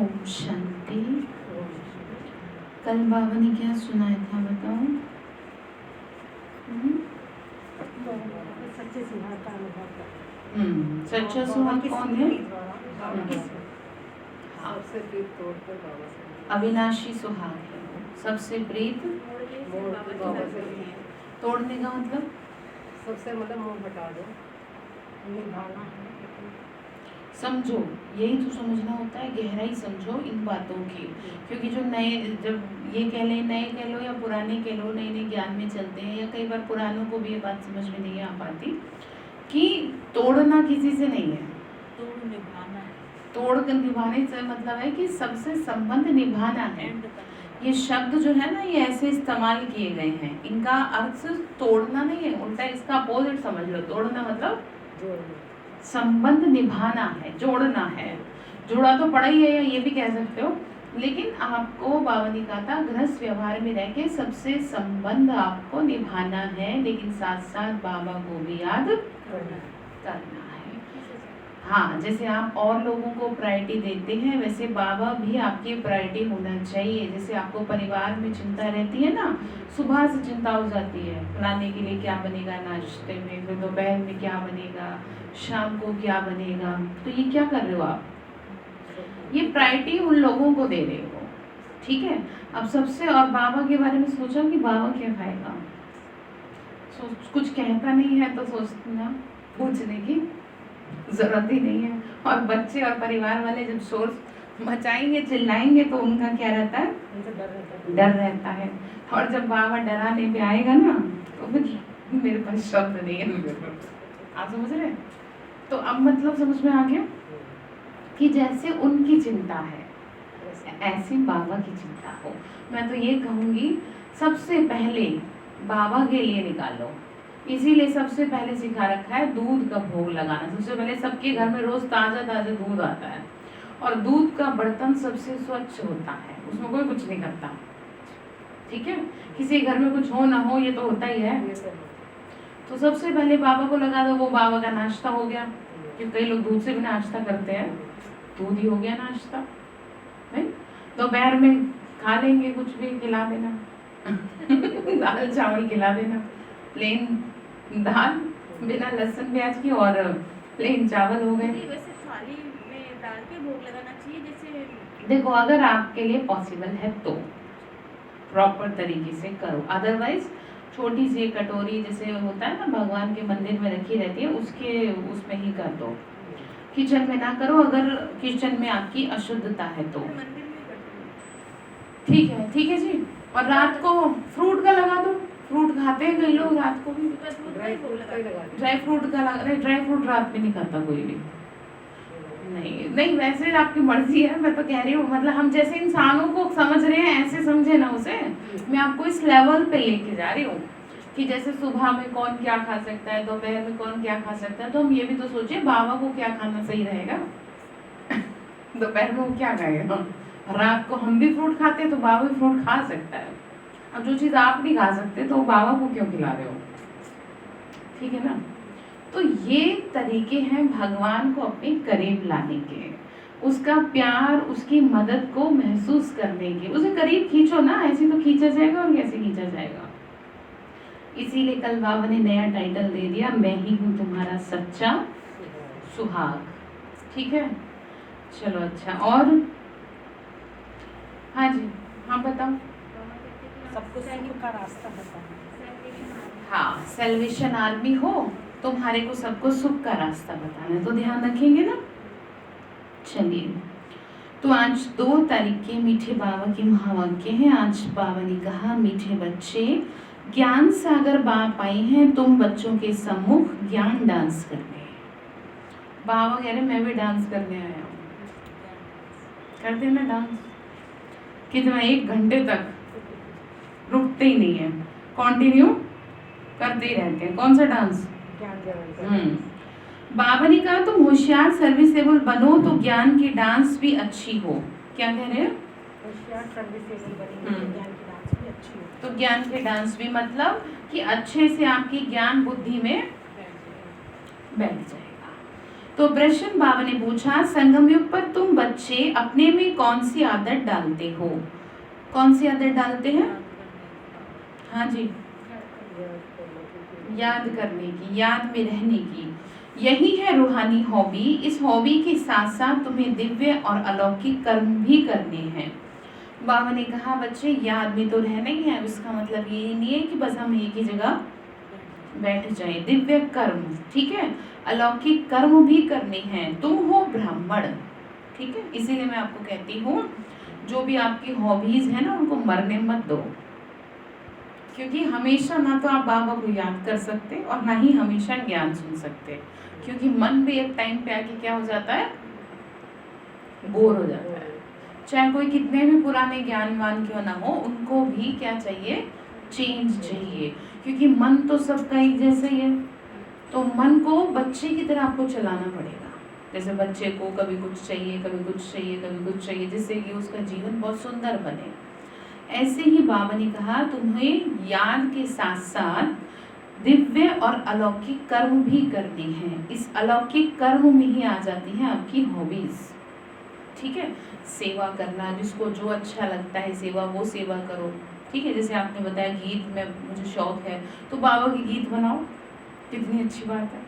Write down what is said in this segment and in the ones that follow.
ओम शांति। कल बाबा ने क्या सुनाया था बताओ? सच्चे सुहाग का अनुभव कर। सच्चा सुहाग कौन है? सबसे प्रीत तोड़कर बाबा से, अविनाशी सुहाग है। सबसे प्रीत तोड़ने का मतलब सबसे मोह हटा दो, निभाना है। समझो, यही तो समझना होता है, गहराई समझो इन बातों की। क्योंकि जो नए, जब ये कह ले, नए कह लो या पुराने कह लो, नए नए ज्ञान में चलते हैं, या कई बार पुरानों को भी ये बात समझ में नहीं आ पाती कि तोड़ना किसी से नहीं है, तोड़ कर निभाने से मतलब है कि सबसे संबंध निभाना है। ये शब्द जो है ना, ये ऐसे इस्तेमाल किए गए हैं, इनका अर्थ सिर्फ तोड़ना नहीं है, उल्टा इसका अपोजिट समझ लो। तोड़ना मतलब संबंध निभाना है, जोड़ना है। जुड़ा तो पड़ा ही है, या ये भी कह सकते हो, लेकिन आपको बाबा ने कहा था गृहस्थ व्यवहार में रह के सबसे संबंध आपको निभाना है, लेकिन साथ साथ बाबा को भी याद करना है। हाँ, जैसे आप और लोगों को प्रायोरिटी देते हैं, वैसे बाबा भी आपकी प्रायोरिटी होना चाहिए। जैसे आपको परिवार में चिंता रहती है ना, सुबह से चिंता हो जाती है, फलाने के लिए क्या बनेगा नाश्ते में, फिर दोपहर में क्या बनेगा, शाम को क्या बनेगा, तो ये क्या कर रहे हो आप? ये प्रायोरिटी उन लोगों को दे रहे हो, ठीक है। अब सबसे, और बाबा के बारे में सोचा कि बाबा क्या खाएगा, कुछ कहता नहीं है तो सोचना पूछने की जरूरत ही नहीं है। और बच्चे और परिवार वाले जब शोर मचाएंगे, चिल्लाएंगे, तो उनका क्या रहता है? डर रहता है। और जब बाबा डराने पे आएगा ना, तो फिर मेरे पास शब्द नहीं है। आप समझ रहे हैं? तो अब मतलब समझ में आ गया कि जैसे उनकी चिंता है, ऐसी बाबा की चिंता हो। मैं तो ये कहूँगी, सबसे पहले बाबा के लिए निकालो। इसीलिए सबसे पहले सिखा रखा है दूध का भोग लगाना। सबसे पहले सबके घर में रोज ताज़ा ताज़ा दूध आता है, और दूध का बर्तन सबसे स्वच्छ होता है, उसमें कोई कुछ नहीं करता, ठीक है। किसी घर में कुछ हो ना हो, ये तो होता ही है। तो सबसे पहले बाबा को लगा दो, वो बाबा का नाश्ता हो गया। क्योंकि कई लोग दूध से भी नाश्ता करते हैं, दूध ही हो गया नाश्ता, नहीं? दोपहर में खा लेंगे, कुछ भी खिला देना दाल चावल खिला देना, प्लेन दाल बिना लहसुन प्याज की, और प्लेन चावल हो गए। वैसे थाली में डाल के भोग लगाना चाहिए। जैसे देखो, अगर आपके लिए पॉसिबल है तो प्रॉपर तरीके से करो, अदरवाइज छोटी सी कटोरी जैसे होता है ना, भगवान के मंदिर में रखी रहती है, उसमें ही कर दो। किचन में ना करो, अगर किचन में आपकी अशुद्धता है तो ठीक है, ठीक है जी। और रात को फ्रूट का लगा दो, फ्रूट खाते हैं कई लोग रात को भी। ड्राई फ्रूट का लगा, ड्राई फ्रूट रात में नहीं खाता कोई भी। नहीं, वैसे आपकी मर्जी है, मैं तो कह रही हूँ, मतलब हम जैसे इंसानों को समझ रहे हैं ऐसे समझे ना उसे। मैं आपको इस लेवल पे लेके जा रही हूँ कि जैसे सुबह में कौन क्या खा सकता है, दोपहर में कौन क्या खा सकता है, तो हम ये भी तो सोचिए बाबा को क्या खाना सही रहेगा दोपहर में वो क्या खाएगा। रात को हम भी फ्रूट खाते हैं, तो बाबा भी फ्रूट खा सकता है। अब जो चीज़ आप नहीं खा सकते, तो बाबा को क्यों खिला रहे हो, ठीक है ना। तो ये तरीके हैं भगवान को अपने करीब लाने के, उसका प्यार, उसकी मदद को महसूस करने के। उसे करीब खींचो ना, ऐसे तो खींचा जाएगा, और कैसे खींचा जाएगा। इसीलिए कल बाबा ने नया टाइटल दे दिया, मैं ही हूँ तुम्हारा सच्चा सुहाग, ठीक है। चलो अच्छा, और हाँ जी, हाँ बताओ। सबको सुख का रास्ता बताना। हाँ, सेल्वेशन आर्मी हो, तुम्हारे को सबको सुख का रास्ता बताना है, तो ध्यान रखेंगे ना। चलिए, तो आज 2 तारीख के मीठे बाबा के महावाक्य हैं। आज बाबा ने कहा, मीठे बच्चे, ज्ञान सागर बाप आई हैं तुम बच्चों के सम्मुख ज्ञान डांस करने। बाबा कह रहे मैं भी डांस करने आया हूँ। करते ना डांस, कितना 1 घंटे तक रुकते ही नहीं है, कंटिन्यू करते ही रहते हैं। कौन सा डांस? बाबा ने कहा तुम होशियार सर्विसेबल बनो तो ज्ञान की डांस भी अच्छी हो। क्या कह रहे हैं? होशियार सर्विसेबल बनेंगे तो ज्ञान की डांस भी अच्छी हो। तो ज्ञान की डांस भी मतलब कि अच्छे से आपकी ज्ञान बुद्धि में बैठ जाएगा। तो प्रश्न बाबा ने पूछा, संगम युग पर तुम बच्चे अपने में कौन सी आदत डालते हो? कौन सी आदत डालते हैं? हाँ जी, याद करने की, याद में रहने की। यही है रूहानी हॉबी। इस हॉबी के साथ साथ तुम्हें दिव्य और अलौकिक कर्म भी करने हैं। बाबा ने कहा बच्चे याद में तो रहना ही है, उसका मतलब ये नहीं है कि बस हम एक ही जगह बैठ जाए। दिव्य कर्म, ठीक है, अलौकिक कर्म भी करने हैं। तुम हो ब्राह्मण, ठीक है, इसीलिए मैं आपको कहती हूँ जो भी आपकी हॉबीज है ना उनको मरने मत दो, क्योंकि हमेशा ना तो आप बाबा को याद कर सकते और ना ही हमेशा ज्ञान सुन सकते, क्योंकि मन भी एक टाइम पे आके क्या हो जाता है, बोर हो जाता है। चाहे कोई कितने भी पुराने ज्ञानवान क्यों ना हो, उनको भी क्या चाहिए, चेंज चाहिए, क्योंकि मन तो सबका एक जैसा ही है। तो मन को बच्चे की तरह आपको चलाना पड़ेगा। जैसे बच्चे को कभी कुछ चाहिए, कभी कुछ चाहिए, कभी कुछ चाहिए, जिससे कि उसका जीवन बहुत सुंदर बने। ऐसे ही बाबा ने कहा तुम्हें याद के साथ साथ दिव्य और अलौकिक कर्म भी करने हैं। इस अलौकिक कर्म में ही आ जाती हैं आपकी हॉबीज, ठीक है। सेवा करना, जिसको जो अच्छा लगता है सेवा, वो सेवा करो, ठीक है। जैसे आपने बताया गीत में मुझे शौक है, तो बाबा के गीत बनाओ, कितनी अच्छी बात है,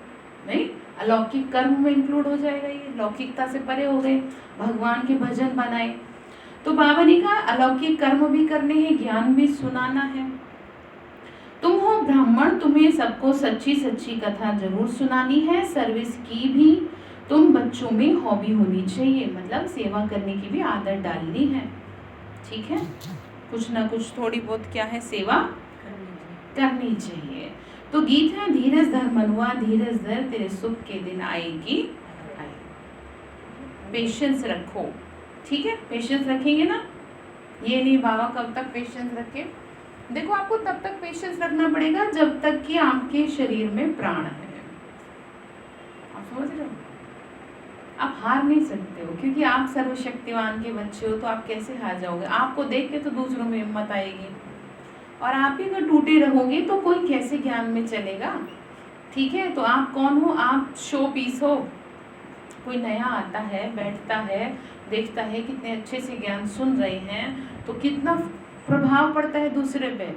नहीं? अलौकिक कर्म में इंक्लूड हो जाएगा ये, लौकिकता से परे हो गए, भगवान के भजन बनाए। तो बाबा ने कहा अलौकिक कर्म भी करने हैं, ज्ञान भी सुनाना है। तुम हो ब्राह्मण, तुम्हें सबको सच्ची सच्ची कथा जरूर सुनानी है। सर्विस की भी तुम बच्चों में हॉबी होनी चाहिए, मतलब सेवा करने की भी आदत डालनी है, ठीक है। कुछ ना कुछ थोड़ी बहुत क्या है, सेवा करनी चाहिए। तो गीत है, धीरज धर मनुआ धीरज धर, तेरे सुख के दिन आएगी आए। पेशेंस रखो, ठीक है, पेशेंस रखेंगे ना। ये नहीं बाबा कब तक पेशेंस रखे, देखो आपको तब तक पेशेंस रखना पड़ेगा जब तक कि आपके शरीर में प्राण है। आप समझ रहे हो, आप हार नहीं सकते हो, क्योंकि आप सर्वशक्तिमान के बच्चे हो, तो आप कैसे हार जाओगे? आपको देख के तो दूसरों में हिम्मत आएगी, और आप ही अगर टूटे रहोगे तो कोई कैसे ज्ञान में चलेगा, ठीक है। तो आप कौन हो? आप शो पीस हो। कोई नया आता है, बैठता है, देखता है कितने अच्छे से ज्ञान सुन रहे हैं, तो कितना प्रभाव पड़ता है दूसरे पे।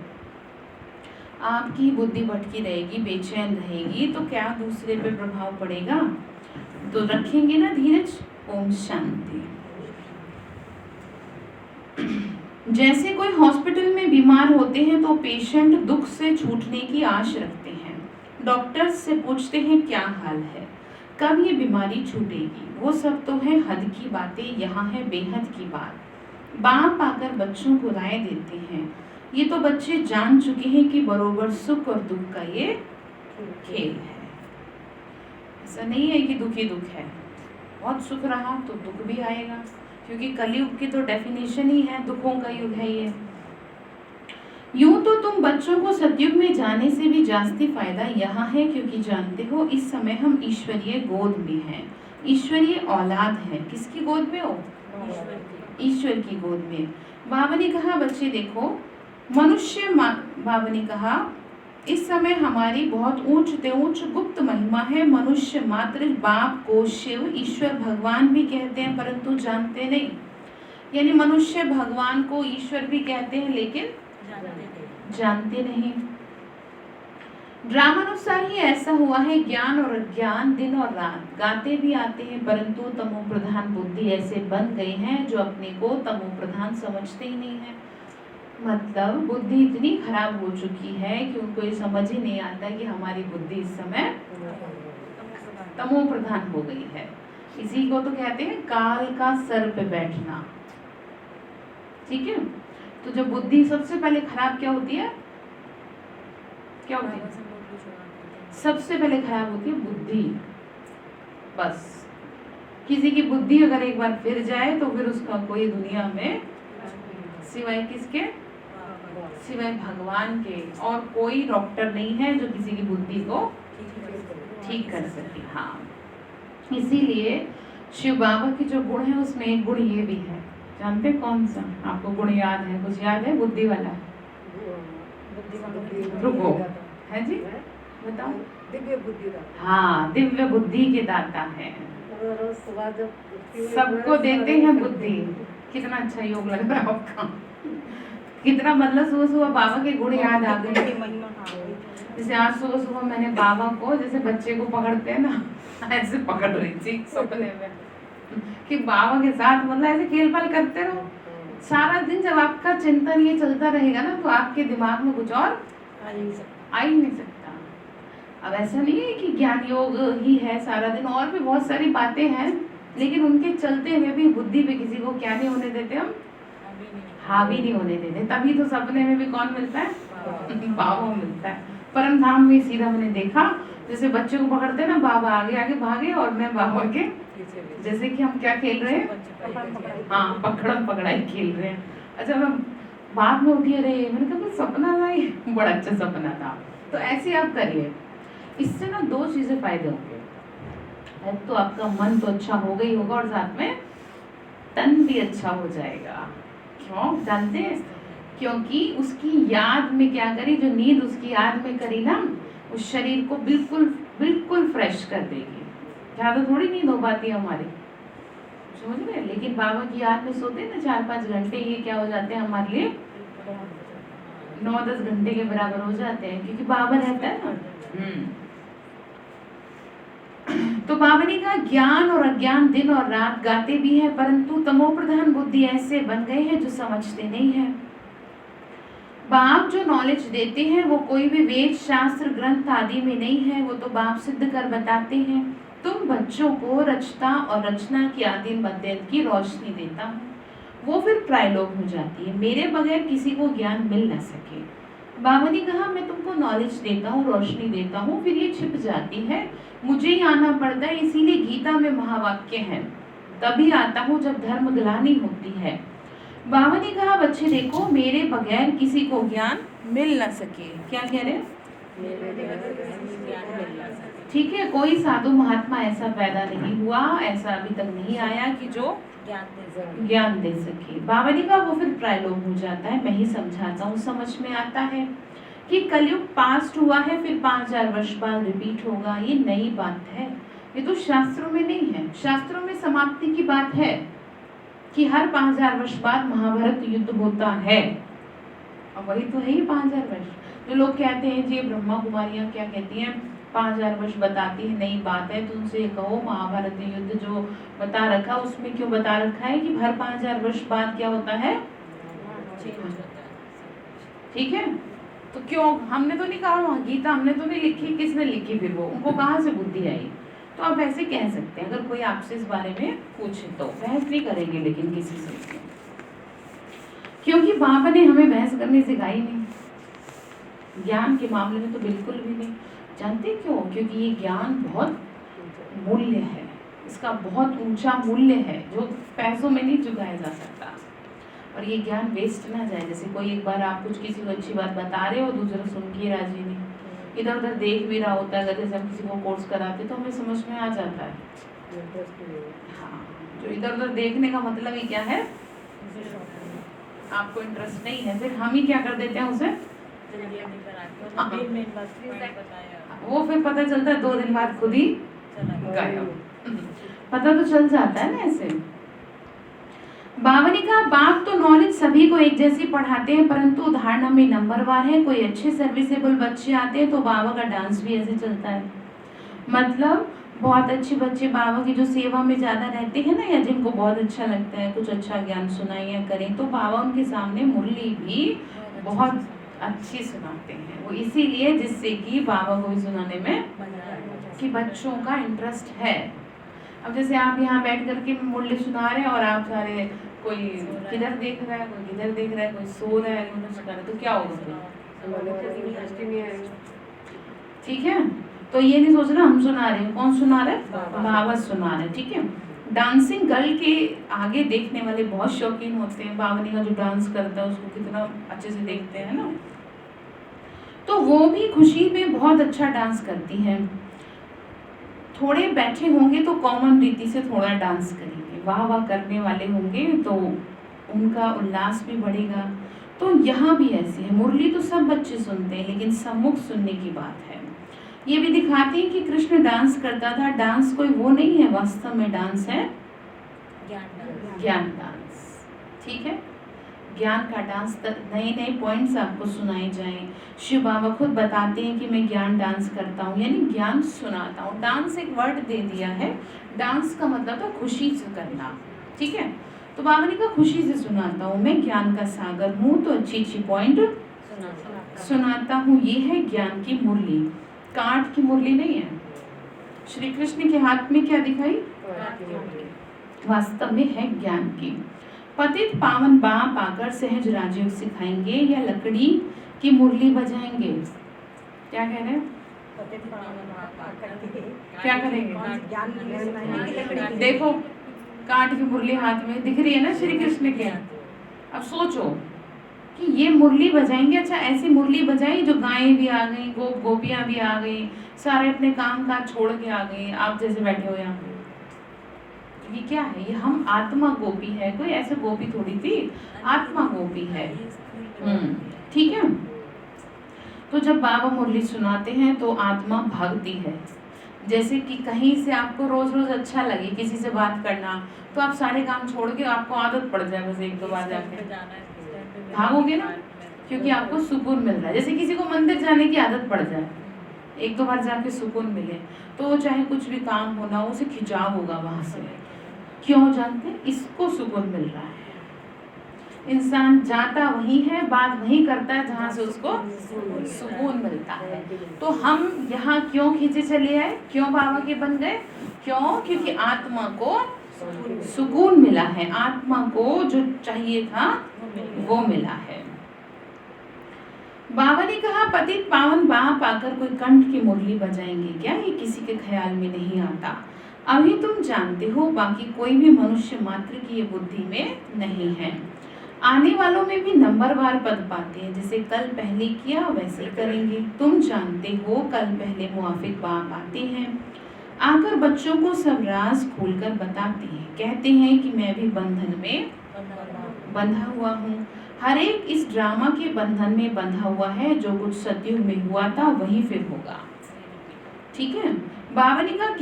आपकी बुद्धि भटकी रहेगी, बेचैन रहेगी, तो क्या दूसरे पे प्रभाव पड़ेगा? तो रखेंगे ना धीरज। ओम शांति। जैसे कोई हॉस्पिटल में बीमार होते हैं तो पेशेंट दुख से छूटने की आश रखते हैं, डॉक्टर से पूछते हैं क्या हाल है, कब ये बीमारी छूटेगी। वो सब तो है हद की बातें, यहाँ है बेहद की बात। बाप आकर बच्चों को राय देते हैं, ये तो बच्चे जान चुके हैं कि बरोबर सुख और दुख का ये खेल है। ऐसा नहीं है कि दुख ही दुख है, बहुत सुख रहा तो दुख भी आएगा, क्योंकि कलयुग की तो डेफिनेशन ही है, दुखों का युग है ये। यूं तो तुम बच्चों को सतयुग में जाने से भी जास्ती फायदा यहाँ है, क्योंकि जानते हो इस समय हम ईश्वरीय गोद में हैं, ईश्वरीय औलाद है। किसकी गोद में हो? ईश्वर की गोद में। बाबा ने कहा बच्चे देखो, मनुष्य बाबा ने कहा इस समय हमारी बहुत ऊंच ते ऊंच गुप्त महिमा है। मनुष्य मात्र बाप को शिव ईश्वर भगवान भी कहते हैं, परंतु जानते नहीं। यानी मनुष्य भगवान को ईश्वर भी कहते हैं, लेकिन जानते नहीं। ड्रामानुसार ही ऐसा हुआ है, ज्ञान और अज्ञान दिन और रात गाते भी आते हैं, परंतु तमो प्रधान बुद्धि ऐसे बन गए हैं जो अपने को तमो प्रधान समझते ही नहीं है। मतलब बुद्धि इतनी खराब हो चुकी है कि उनको ये समझ ही नहीं आता कि हमारी बुद्धि इस समय तमो प्रधान हो गई है। इसी को तो कहते हैं काल का सर पे बैठना, ठीक है। तो जब बुद्धि सबसे पहले खराब क्या होती है, क्या होती है? सबसे पहले खराब होती है बुद्धि। बस किसी की बुद्धि अगर एक बार फिर जाए तो फिर उसका कोई दुनिया में सिवाय किसके, सिवाय भगवान के और कोई डॉक्टर नहीं है जो किसी की बुद्धि को ठीक कर सके। हाँ, इसीलिए शिव बाबा के जो गुण है उसमें एक गुण ये भी है, जानते कौन सा? आपको गुण याद है? कुछ याद है? बुद्धि वाला रुको है जी, बताओ। दिव्य बुद्धि का। हाँ, दिव्य बुद्धि के दाता है। रोज सुबह जब उठती हूँ, सबको देते हैं बुद्धि। कितना अच्छा योग लग रहा है आपका। कितना मतलब सुबह सुबह बाबा के गुण याद आ गए। जैसे आज सुबह सुबह मैंने बाबा को, जैसे बच्चे को पकड़ते हैं ना, ऐसे पकड़ रही थी सपने में कि बाबा के साथ मतलब ऐसे खेल पाल करते रहो सारा दिन। जब आपका चिंतन ये चलता रहेगा ना, तो आपके दिमाग में कुछ और आ ही नहीं सकता। अब ऐसा नहीं है कि ज्ञान योग ही है सारा दिन, और भी बहुत सारी बातें हैं, लेकिन उनके चलते हुए भी बुद्धि पे किसी को क्या नहीं होने देते हम, हावी नहीं होने देते। तभी तो सपने में भी कौन मिलता है, बाबा मिलता है। परम धाम में सीधा मैंने देखा, जैसे बच्चे को पकड़ते हैं ना, बाबा आगे आगे भागे और मैं बाबा के, जैसे कि हम क्या खेल रहे हैं, हाँ पकड़म पकड़ाई खेल रहे हैं। अच्छा, मैं बाद में उठी, अरे मैंने कहा सपना था ये, बड़ा अच्छा सपना था। तो ऐसे आप करिए, इससे ना दो चीजें फायदे होंगे। तो आपका मन तो अच्छा होगा ही होगा, और साथ में तन भी अच्छा हो जाएगा। क्यों जानते हैं? क्योंकि उसकी याद में क्या करी, जो नींद उसकी याद में करी ना, उस शरीर को बिल्कुल बिल्कुल फ्रेश कर देगी। ज्यादा थोड़ी नींद हो पाती है हमारी, समझ रहे? लेकिन बाबा की याद में सोते हैं ना 4-5 घंटे, ये क्या हो जाते हैं हमारे लिए 9-10 घंटे के बराबर हो जाते हैं, क्योंकि बाबा रहता है ना। तो बाबा ने कहा, ज्ञान और अज्ञान दिन और रात गाते भी हैं, परंतु तमोप्रधान बुद्धि ऐसे बन गए हैं जो समझते नहीं है। बाप जो नॉलेज देते हैं वो कोई भी वेद शास्त्र ग्रंथ आदि में नहीं है, वो तो बाप सिद्ध कर बताते हैं। तुम बच्चों को रचता और रचना की आदिम अद्वैत की रोशनी देता हूँ, वो फिर प्रायलोक हो जाती है। मेरे बगैर किसी को ज्ञान मिल न सके। बाबा ने कहा, मैं तुमको नॉलेज देता हूँ, रोशनी देता हूँ, फिर ये छिप जाती है, मुझे ही आना पड़ता है। इसीलिए गीता में महावाक्य है, तभी आता हूँ जब धर्म ग्लानि होती है। बाबा ने कहा, बच्चे देखो, मेरे बगैर किसी को ज्ञान मिल न सके। क्या कह रहे हैं? ठीक है, कोई साधु महात्मा ऐसा पैदा नहीं हुआ, ऐसा अभी तक नहीं आया कि जो ज्ञान दे सके। बाबा ने कहा, वो फिर प्रायलोक हो जाता है। मैं ही समझाता हूँ, समझ में आता है कि कलयुग पास्ट हुआ है, फिर 5000 वर्ष बाद रिपीट होगा। ये नई बात है, ये तो शास्त्रों में नहीं है। शास्त्रों में समाप्ति की बात है कि हर 5000 वर्ष बाद महाभारत युद्ध होता है, और वही तो है ही 5000 वर्ष। जो लोग कहते हैं जी ब्रह्मा कुमारियां क्या कहती हैं, 5000 वर्ष बताती है, नई बात है, तो उनसे कहो महाभारत युद्ध जो बता रखा, उसमें क्यों बता रखा है कि हर 5000 वर्ष बाद क्या होता है, ठीक है? तो क्यों, हमने तो नहीं कहा, गीता हमने तो नहीं लिखी, किसने लिखी? फिर वो उनको कहाँ से बुद्धि आई? तो आप ऐसे कह सकते हैं, अगर कोई आपसे इस बारे में पूछे तो। बहस नहीं करेंगे लेकिन किसी से, क्योंकि बाबा ने हमें बहस करनी सिखाई नहीं, ज्ञान के मामले में तो बिल्कुल भी नहीं। जानते क्यों? क्योंकि ये ज्ञान बहुत मूल्य है, इसका बहुत ऊंचा मूल्य है, जो पैसों में नहीं चुकाया जा सकता। और ये ज्ञान वेस्ट ना जाए। जैसे कोई एक बार आप कुछ किसी को अच्छी बात बता रहे हो, दूसरा सुन के राजी नहीं, इधर उधर देख भी रहा होता है। अगर जैसे हम किसी को कोर्स कराते तो हमें समझ में आ जाता है। हाँ, जो इधर उधर देखने का मतलब ही क्या है, आपको इंटरेस्ट नहीं है, फिर हम ही क्या कर देते हैं उसे, वो फिर पता चलता है 2 दिन बाद खुद ही गायब। पता तो चल जाता है ना ऐसे। बाबा ने कहा, बाप तो नॉलेज सभी को एक जैसी पढ़ाते हैं, परंतु उदाहरण में नंबरवार है। कोई अच्छे सर्विसेबल बच्चे आते हैं तो बाबा का डांस भी ऐसे चलता है। मतलब बहुत अच्छे बच्चे बाबा की जो सेवा में ज़्यादा रहते हैं ना, या जिनको बहुत अच्छा लगता है कुछ अच्छा ज्ञान सुनाएं या करें, तो बाबा उनके सामने मुरली भी बहुत अच्छी सुनाते हैं। वो इसीलिए जिससे कि बाबा को भी सुनाने में कि बच्चों का इंटरेस्ट है। अब जैसे आप यहाँ बैठ करके मुरली सुना रहे हैं और आप सारे, कोई किधर देख रहा है, कोई किधर देख रहा है, कोई सो रहा है, कोई कुछ कर रहा है, तो क्या होगा? ठीक है, तो ये नहीं सोचना हम सुना रहे हैं, कौन सुना रहा है? बाबा सुना रहे हैं। ठीक है, डांसिंग गर्ल के आगे देखने वाले बहुत शौकीन होते हैं। बावनी का जो डांस करता है उसको कितना अच्छे से देखते हैं ना, तो वो भी खुशी में बहुत अच्छा डांस करती हैं। थोड़े बैठे होंगे तो कॉमन रीति से थोड़ा डांस करेंगे, वाह वाह करने वाले होंगे तो उनका उल्लास भी बढ़ेगा। तो यहाँ भी ऐसे है, मुरली तो सब बच्चे सुनते हैं, लेकिन सम्मुख सुनने की बात है। ये भी दिखाती है कि कृष्ण डांस करता था। डांस कोई वो नहीं है, वास्तव में डांस है ज्ञान डांस। ठीक है, ज्ञान का डांस। नए नए पॉइंट्स आपको सुनाए जाएं। शिव बाबा खुद बताते हैं कि मैं ज्ञान डांस करता हूँ, यानी ज्ञान सुनाता हूँ। डांस एक वर्ड दे दिया है, डांस का मतलब था खुशी से करना। ठीक है, तो बाबा ने कहा खुशी से सुनाता हूँ, मैं ज्ञान का सागर हूँ, तो अच्छी अच्छी पॉइंट सुनाता हूँ। ये है ज्ञान की मुरली, कांट की मुरली नहीं है। श्री कृष्ण के हाथ में क्या दिखाई, वास्तव में है ज्ञान की। पतित पावन बाप आकर सहज राजयोग सिखाएंगे या लकड़ी की मुरली बजाएंगे। क्या कह रहे हैं, क्या करेंगे? देखो कांट की मुरली हाथ में दिख रही है ना श्री कृष्ण के। अब सोचो कि ये मुरली बजाएंगे। अच्छा, ऐसी मुरली बजाई जो गायें भी आ गई, गोपियां भी आ गई, सारे अपने काम काज छोड़ के आ गए, आप जैसे बैठे हो यहाँ। ये क्या है, ये हम आत्मा गोपी है, कोई ऐसे गोपी थोड़ी थी, आत्मा गोपी है। ठीक है, तो जब बाबा मुरली सुनाते हैं तो आत्मा भागती है। जैसे कि कहीं से आपको रोज रोज अच्छा लगे किसी से बात करना, तो आप सारे काम छोड़ के, आपको आदत पड़ जाए बस एक दो बार जाके भागोगे ना, क्योंकि आपको सुकून मिल रहा है। जैसे किसी को मंदिर जाने की आदत पड़ जाए, एक दो बार जाके सुकून मिले, तो चाहे कुछ भी काम होना उसे खिंचाव होगा वहां से। क्यों जानते हैं, इसको सुकून मिल रहा है। इंसान जाता वही है, बात वही करता है जहाँ से उसको सुकून मिलता है। तो हम यहाँ क्यों खींचे चले आए, क्यों बाबा के बन गए, क्यों? क्योंकि आत्मा को सुकून मिला है, आत्मा को जो चाहिए था वो मिला है। बाबा ने कहा पतित पावन बाप आकर कोई कंठ की मुरली बजाएंगे क्या, ये किसी के ख्याल में नहीं आता। अभी तुम जानते हो, बाकी कोई भी मनुष्य मात्र की ये बुद्धि में नहीं है। आने वालों में भी नंबरवार पद पाते हैं, जैसे कल पहले किया वैसे करेंगे। तुम जानते हो कल पहले मुआफिक बाप आते हैं, आकर बच्चों को सब राज खोलकर बताते हैं, कहते हैं कि मैं भी बंधन में बंधा हुआ हूँ। हर एक इस ड्रामा के बंधन में बंधा हुआ है, जो कुछ सतयुग में हुआ था वही फिर होगा। ठीक है, बाबा ने कहा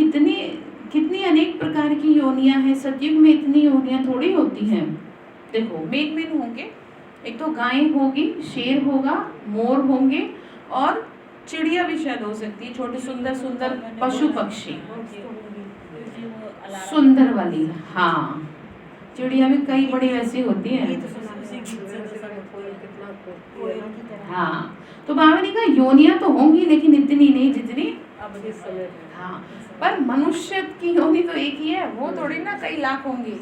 कितनी अनेक प्रकार की योनियां हैं, सतयुग में इतनी योनियां थोड़ी होती हैं। देखो मेन होंगे, एक तो गाय होगी, शेर होगा, मोर होंगे, और चिड़िया भी शायद हो सकती है, छोटे सुंदर सुंदर पशु पक्षी, सुंदर वाली। हाँ, चिड़िया भी कई बड़ी ऐसी होती है। हाँ, तो बाबा ने कहा योनियां तो होंगी, लेकिन इतनी नहीं जितनी। हाँ, पर मनुष्य की योनि तो एक ही है, वो थोड़ी ना कई लाख होंगी।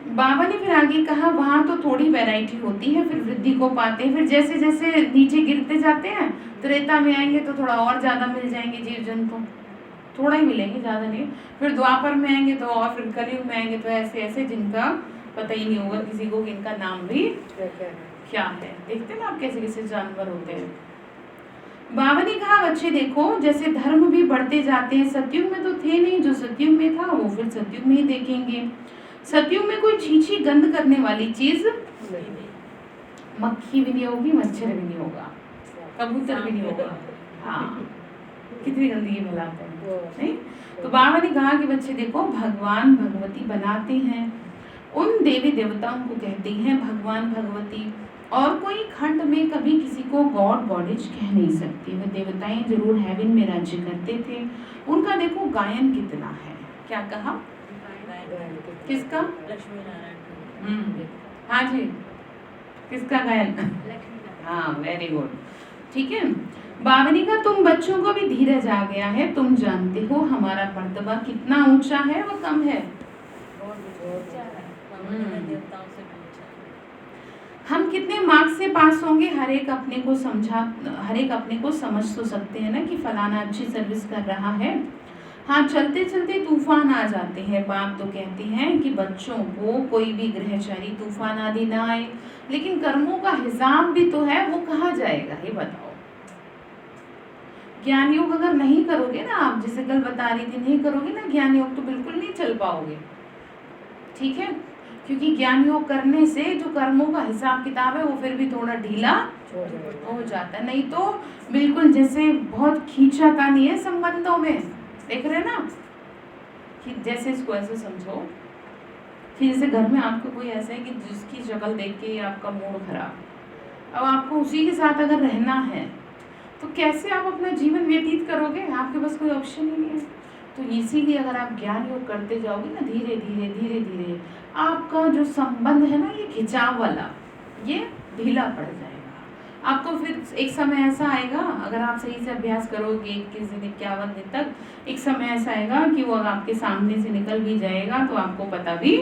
बाबा ने फिर आगे कहा वहां तो थोड़ी वैरायटी होती है, फिर वृद्धि को पाते हैं। फिर जैसे जैसे नीचे गिरते जाते हैं, त्रेता में आएंगे तो थोड़ा और ज्यादा मिल जाएंगे जीव जंतु, थोड़ा ही मिलेंगे, ज्यादा नहीं। फिर द्वापर में आएंगे तो, और फिर कलयुग में आएंगे तो ऐसे ऐसे जिनका पता ही नहीं होगा किसी को कि इनका नाम भी क्या है। देखते ना आप कैसे कैसे जानवर होते हैं। बाबा ने कहा बच्चे देखो, जैसे धर्म भी बढ़ते जाते हैं, सतयुग में तो थे नहीं, जो सतयुग में था वो फिर सतयुग में ही देखेंगे। सतयुग में कोई छीछी गंध करने वाली चीज, मक्खी भी नहीं होगी, मच्छर भी नहीं होगा, कबूतर भी नहीं होगा। हाँ, कितनी गंदगी फैलाते हैं, नहीं? तो बाबा ने कहा कि बच्चे देखो, भगवान भगवती बनाते हैं, उन देवी देवताओं को कहते हैं भगवान भगवती, और कोई खंड में कभी किसी को गॉड गॉडेज कह नहीं सकती। वे देवताएं जरूर हेवन में राज्य करते थे। उनका देखो गायन कितना है। क्या कहा, किसका? लक्ष्मी नारायण। हाँ जी, किसका गायन? हाँ, वेरी गुड। ठीक है, बाबा ने कहा तुम बच्चों को भी धीरज आ गया है, तुम जानते हो हमारा मर्तबा कितना ऊंचा है व कम है। हम कितने मार्क्स से पास होंगे, हर एक अपने को समझ तो सकते हैं ना कि फलाना अच्छी सर्विस कर रहा है। हाँ, चलते चलते तूफान आ जाते हैं। बाप तो कहते हैं कि बच्चों को कोई भी ग्रहचारी तूफान आदि ना आए, लेकिन कर्मों का हिसाब भी तो है, वो कहाँ जाएगा ये बताओ। ज्ञान योग अगर नहीं करोगे ना आप, जैसे कल बता रही थी, नहीं करोगे ना ज्ञान योग, तो बिल्कुल नहीं चल पाओगे। ठीक है, क्योंकि ज्ञान योग करने से जो कर्मों का हिसाब किताब है वो फिर भी थोड़ा ढीला हो जाता है। नहीं तो बिल्कुल जैसे बहुत खींचातानी है संबंधों में, देख रहे हैं ना, कि जैसे इसको ऐसे समझो कि जैसे घर में आपको कोई ऐसा है कि जिसकी शक्ल देख के आपका मूड खराब, अब आपको उसी के साथ अगर रहना है तो कैसे आप अपना जीवन व्यतीत करोगे, आपके पास कोई ऑप्शन ही नहीं है। तो इसीलिए अगर आप ज्ञान योग करते जाओगे ना, धीरे धीरे धीरे धीरे आपका जो संबंध है ना ये खिंचाव वाला, ये ढीला पड़ जाएगा। आपको फिर एक समय ऐसा आएगा, अगर आप सही से अभ्यास करोगे 21 दिन 51 दिन तक, एक समय ऐसा आएगा कि वो आपके सामने से निकल भी जाएगा तो आपको पता भी,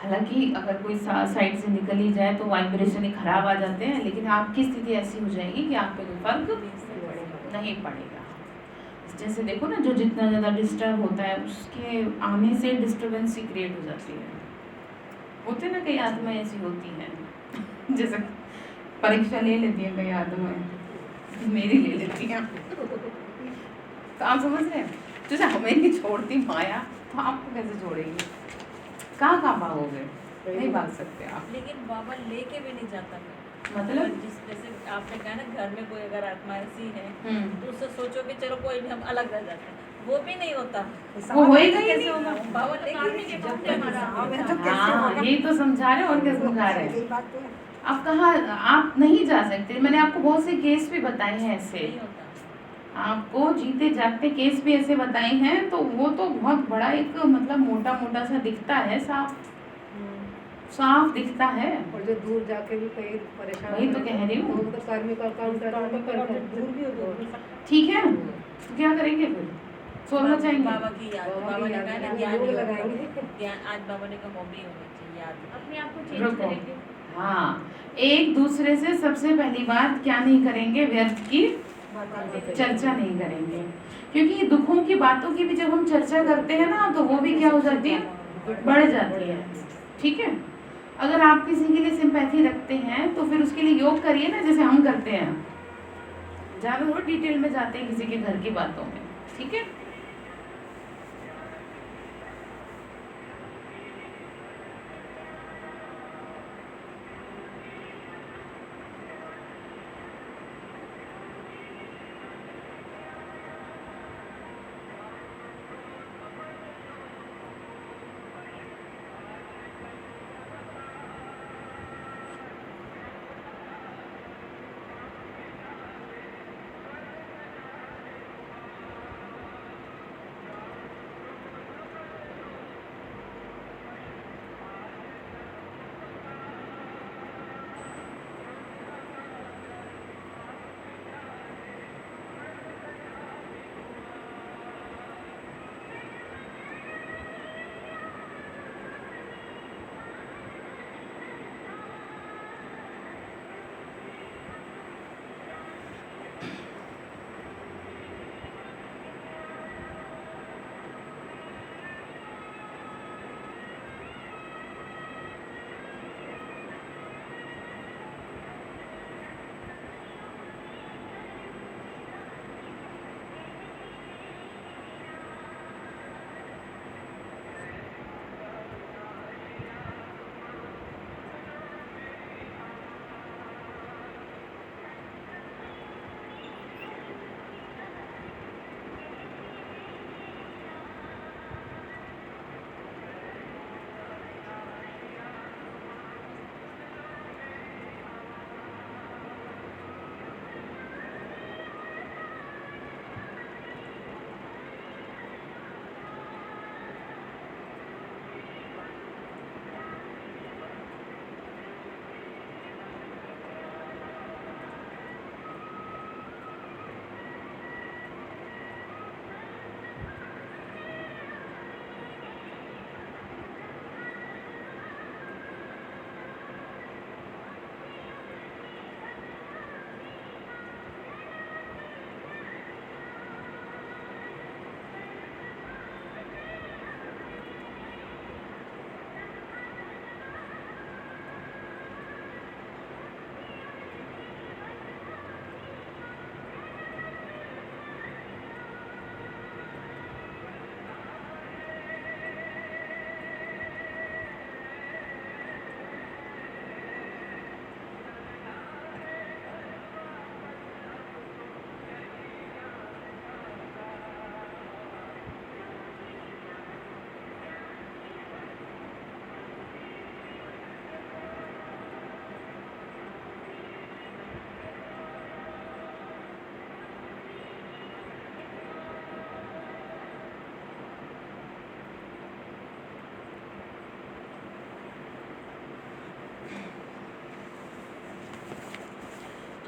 हालांकि अगर कोई साइड से निकल ही जाए तो वाइब्रेशन ही खराब आ जाते हैं, लेकिन आपकी स्थिति ऐसी हो जाएगी कि आप पे कोई फर्क नहीं पड़ेगा। जैसे देखो ना, जो जितना ज़्यादा डिस्टर्ब होता है उसके आने से डिस्टर्बेंस ही क्रिएट हो जाती है। होते ना कई आत्माएं ऐसी होती हैं जैसे परीक्षा ले लेती है कई आत्माएं, मेरी ले लेती हैं तो आप समझ रहे हैं, जैसे हमें नहीं छोड़ती माया तो आपको कैसे छोड़ेगी, कहाँ भागोगे, नहीं भाग सकते आप। लेकिन बाबा लेके भी नहीं जाता है। मतलब जिस जैसे आपने कहा ना, घर में कोई अगर आत्मा ऐसी है तो हम्म, उससे सोचो कि चलो कोई नहीं, हम अलग रह जाते हैं, वो भी नहीं होता। वो होएगा ही कैसे नहीं। होगा? बाबा लेके नहीं जाते हमारा। तो कैसे हाँ होगा? यही तो समझा रहे हैं, और क्या समझा रहे यही हैं। बात तो है। आप कहाँ, आप नहीं जा सकते, मैंने आपको बहुत से केस भी बताए हैं ऐसे, नहीं होता। आपको जीते जागते केस भी ऐसे बताए हैं, तो वो तो बहुत बड़ा एक मतलब मोटा मोटा सा दिखता है, साफ दिखता है। और जो दूर जाके भी कई परेशान वही तो हो रहे कह रही हूँ। वो तो कर्म का काम कर रहे हैं, दूर भी हो ठीक है, तो क्या करेंगे फिर, सोलना चाहेंगे। बाबा की याद, बाबा ने कहा ना ज्ञान योग योग लगाएंगे। करो। ज्ञान आज बाबा ने कहा हॉबी होनी चाहिए, याद अपने आप को चेंज रुको, करेंगे। हाँ, एक दूसरे से सबसे पहली बात क्या नहीं करेंगे, व्यर्थ की चर्चा नहीं करेंगे, क्योंकि दुखों की बातों की भी जब हम चर्चा करते हैं ना तो वो भी क्या हो जाती है, बढ़ जाती है। ठीक है, अगर आप किसी के लिए सिंपैथी रखते हैं तो फिर उसके लिए योग करिए ना, जैसे हम करते हैं, ज़्यादा थोड़ा डिटेल में जाते हैं किसी के घर की बातों में। ठीक है,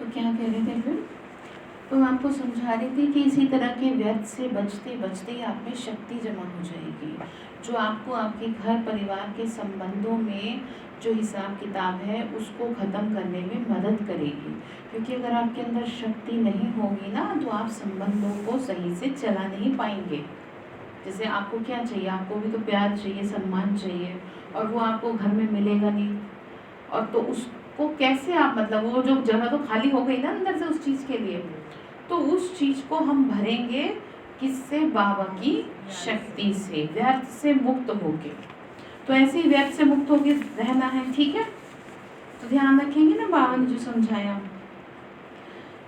क्या कह रहे थे फिर? तो मैं आपको समझा रही थी कि इसी तरह के व्यर्थ से बचते बचते ही आप में शक्ति जमा हो जाएगी, जो आपको आपके घर परिवार के संबंधों में जो हिसाब किताब है उसको ख़त्म करने में मदद करेगी। क्योंकि अगर आपके अंदर शक्ति नहीं होगी ना तो आप संबंधों को सही से चला नहीं पाएंगे। जैसे आपको क्या चाहिए, आपको भी तो प्यार चाहिए, सम्मान चाहिए, और वो आपको घर में मिलेगा नहीं, और तो उसको कैसे आप मतलब वो जो जगह तो खाली हो गई ना अंदर से उस चीज़ के लिए, तो उस चीज़ को हम भरेंगे किससे? बाबा की शक्ति से, व्यर्थ से मुक्त होके। तो ऐसे ही व्यर्थ से मुक्त होके रहना है, ठीक है? तो ध्यान रखेंगे ना बाबा ने जो समझाया,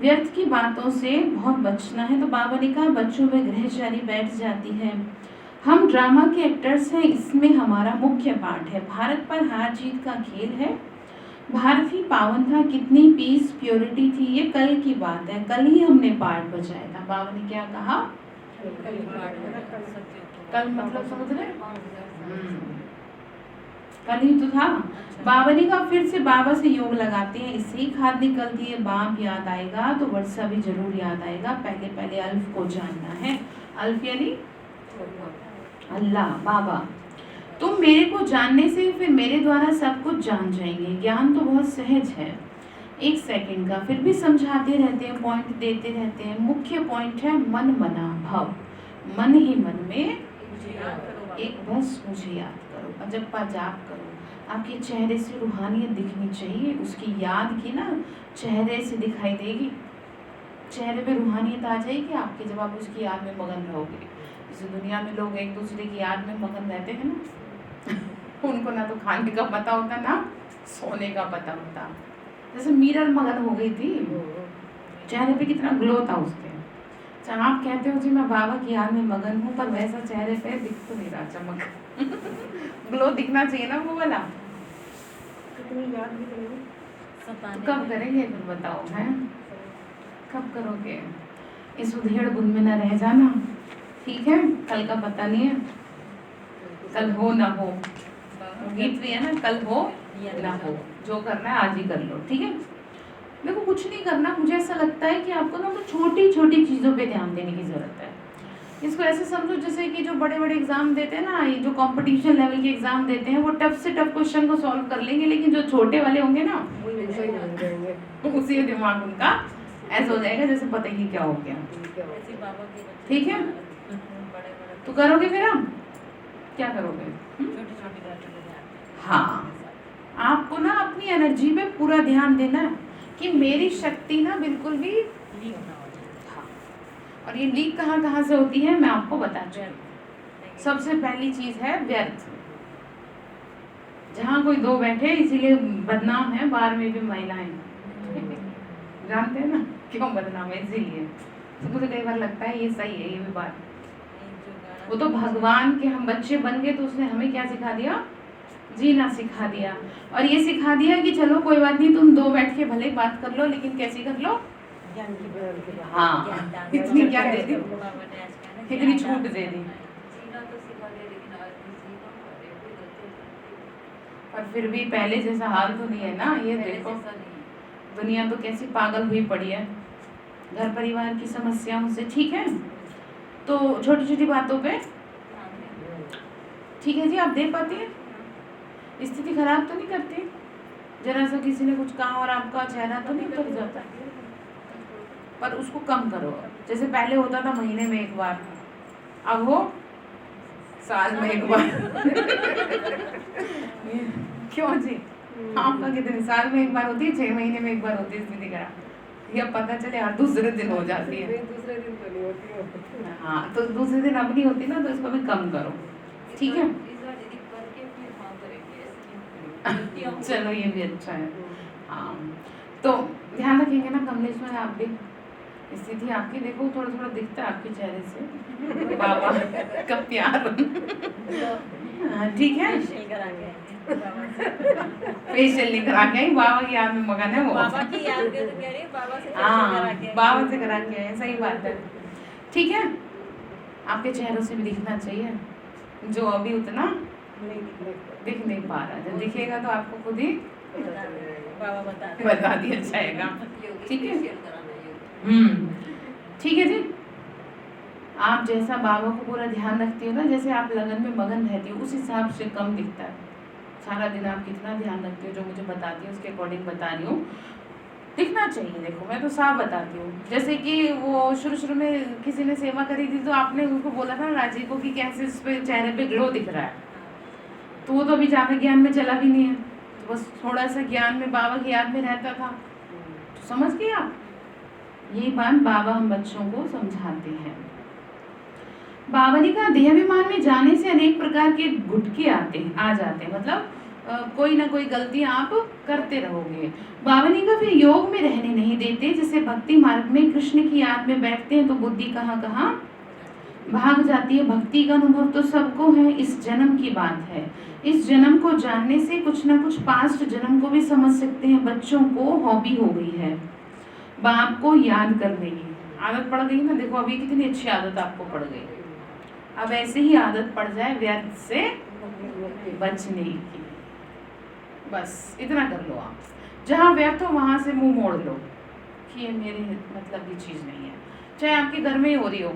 व्यर्थ की बातों से बहुत बचना है। तो बाबा ने कहा बच्चों में ग्रहचारी बैठ जाती है। हम ड्रामा के एक्टर्स हैं, इसमें हमारा मुख्य पार्ट है। भारत पर हार जीत का खेल है। भारत ही पावन था, कितनी पीस प्योरिटी थी, ये कल की बात है, कल ही हमने पार्ट बजाया था। बाबा ने क्या कहा? कल मतलब समझ रहे? कल ही तो था। बाबा ने कहा फिर से बाबा से योग लगाते हैं, इससे ही खाद निकलती है। बाप याद आएगा तो वर्षा भी जरूर याद आएगा। पहले पहले अल्फ को जानना है। अल्फ यानी अल्लाह, बाबा। तुम मेरे को जानने से फिर मेरे द्वारा सब कुछ जान जाएंगे। ज्ञान तो बहुत सहज है, 1 सेकंड का, फिर भी समझाते रहते हैं, पॉइंट देते रहते हैं। मुख्य पॉइंट है मन मना भाव। मन ही मन में एक बस मुझे याद करो, अजप्पा जाप करो। आपके चेहरे से रूहानियत दिखनी चाहिए, उसकी याद की ना चेहरे से दिखाई देगी। चेहरे पे रूहानियत आ जाएगी आपके जब आप उसकी याद में मगन रहोगे। इस दुनिया में लोग एक दूसरे की याद में मगन रहते हैं ना उनको ना तो खाने का पता होता ना सोने का पता होता। जैसे मीरर मगन हो गई थी, चेहरे पे कितना ग्लो था उसके। अच्छा आप कहते हो जी मैं बाबा की याद में मगन हूँ, पर वैसा चेहरे पे दिख तो नहीं रहा चमक ग्लो दिखना चाहिए ना वो वाला। कितनी याद भी करेंगे तो कब करेंगे फिर बताओ, हैं कब करोगे? इस उधेड़ बुन में ना रह जाना, ठीक है? कल का पता नहीं है, कल हो ना हो, गीत भी है ना, कल हो ना हो, जो करना है आज ही कर लो, ठीक है? देखो कुछ नहीं करना, मुझे ऐसा लगता है कि आपको ना तो छोटी छोटी चीज़ों पे ध्यान देने की ज़रूरत है। इसको ऐसे समझो जैसे कि जो बड़े बड़े एग्जाम देते हैं ना, ये जो कंपटीशन लेवल के एग्जाम देते हैं, वो टफ से टफ क्वेश्चन को सॉल्व कर लेंगे, लेकिन जो छोटे वाले होंगे ना उसी में दिमाग उनका ऐसा हो जाएगा जैसे पता ही नहीं क्या हो गया, ठीक है? तो करोगे फिर हम क्या करोगे? हाँ, आपको ना अपनी एनर्जी पे पूरा ध्यान देना है कि मेरी शक्ति ना बिल्कुल भी हाँ। और ये लीक कहाँ कहाँ से होती है मैं आपको बता चुकी। सबसे पहली चीज है व्यर्थ। जहाँ कोई दो बैठे इसीलिए बदनाम है, बाहर में भी महिलाएं जानते हैं ना क्यों बदनाम है, इसीलिए। तो मुझे कई बार लगता है ये सही है, ये भी बात। वो तो भगवान के हम बच्चे बन गए तो उसने हमें क्या सिखा दिया? जीना सिखा दिया। और ये सिखा दिया कि चलो कोई बात नहीं, तुम दो बैठ के भले बात कर लो, लेकिन कैसी कर लो? हाँ, इतनी क्या दे दी, इतनी छूट दे दी। और फिर भी पहले जैसा हाल तो नहीं है ना। ये देखो दुनिया तो कैसी पागल हुई पड़ी है घर परिवार की समस्याओं से, ठीक है? तो छोटी छोटी बातों पे ठीक है जी, आप दे पाती हैं, स्थिति खराब तो नहीं करती? जरा सा किसी ने कुछ कहा और आपका चेहरा तो नहीं उतर जाता? पर उसको कम करो। जैसे पहले होता था महीने में एक बार, अब हो साल में एक बार क्यों जी? आपका कितने साल में एक बार होती है, 6 महीने में एक बार होती है स्थिति खराब, या पता चले हर दूसरे दिन हो जाती है। दूसरे दिन तो नहीं होती है। हाँ, तो दूसरे दिन अब नहीं होती ना, तो इसको भी कम करो, ठीक है? चलो ये भी अच्छा है। हाँ, तो ध्यान रखेंगे ना कमलेश में। आप भी स्थिति आपकी देखो, थोड़ा थोड़ा दिखता है आपके चेहरे से बाबा का प्यार ठीक है? फेशियल नहीं करा के आई, बाबा की याद में मगन है वो। बाबा की याद में तो कह रही है, बाबा से हाँ, बाबा से करा के आए, सही बात है, ठीक है? आपके चेहरों से भी दिखना चाहिए, जो अभी उतना दिख नहीं पा रहा। जब दिखेगा तो आपको खुद ही बाबा बता दिया जाएगा। ठीक है। शेयर कराना योग। ठीक है जी। आप जैसा बाबा को पूरा ध्यान रखती हो ना, जैसे आप लगन में मगन रहती हो, उस हिसाब से कम दिखता है। सारा दिन आप कितना ध्यान रखती हो, जो मुझे बताती हो उसके अकॉर्डिंग बता रही हूँ, दिखना चाहिए। देखो मैं तो साफ बताती हूँ। जैसे कि वो शुरू में किसी ने सेवा करी थी, तो आपने उनको बोला था राजी को कि कैसे इस पे चेहरे पे ग्लो दिख रहा है, तो वो तो अभी ज़्यादा ज्ञान में चला भी नहीं है, तो बस थोड़ा सा ज्ञान में बाबा की याद में रहता था। तो समझ गए आप? यही बात बाबा हम बच्चों को समझाते हैं। बाबा ने कहा देहाभिमान में जाने से अनेक प्रकार के गुटके आ जाते हैं, मतलब कोई ना कोई गलती आप करते रहोगे। बाबा ने कहा फिर योग में रहने नहीं देते। जैसे भक्ति मार्ग में कृष्ण की याद में बैठते हैं तो बुद्धि कहाँ कहाँ भाग जाती है। भक्ति का अनुभव तो सबको है, इस जन्म की बात है। इस जन्म को जानने से कुछ ना कुछ पास्ट जन्म को भी समझ सकते हैं। बच्चों को हॉबी हो गई है बाप को याद करने की, आदत पड़ गई ना। देखो अभी कितनी अच्छी आदत आपको पड़ गई, अब ऐसे ही आदत पड़ जाए व्यर्थ से बचने की। बस इतना कर लो आप, जहाँ व्यर्थ हो वहां से मुंह मोड़ लो कि ये मेरे मतलब की चीज नहीं है। चाहे आपके घर में ही हो रही हो,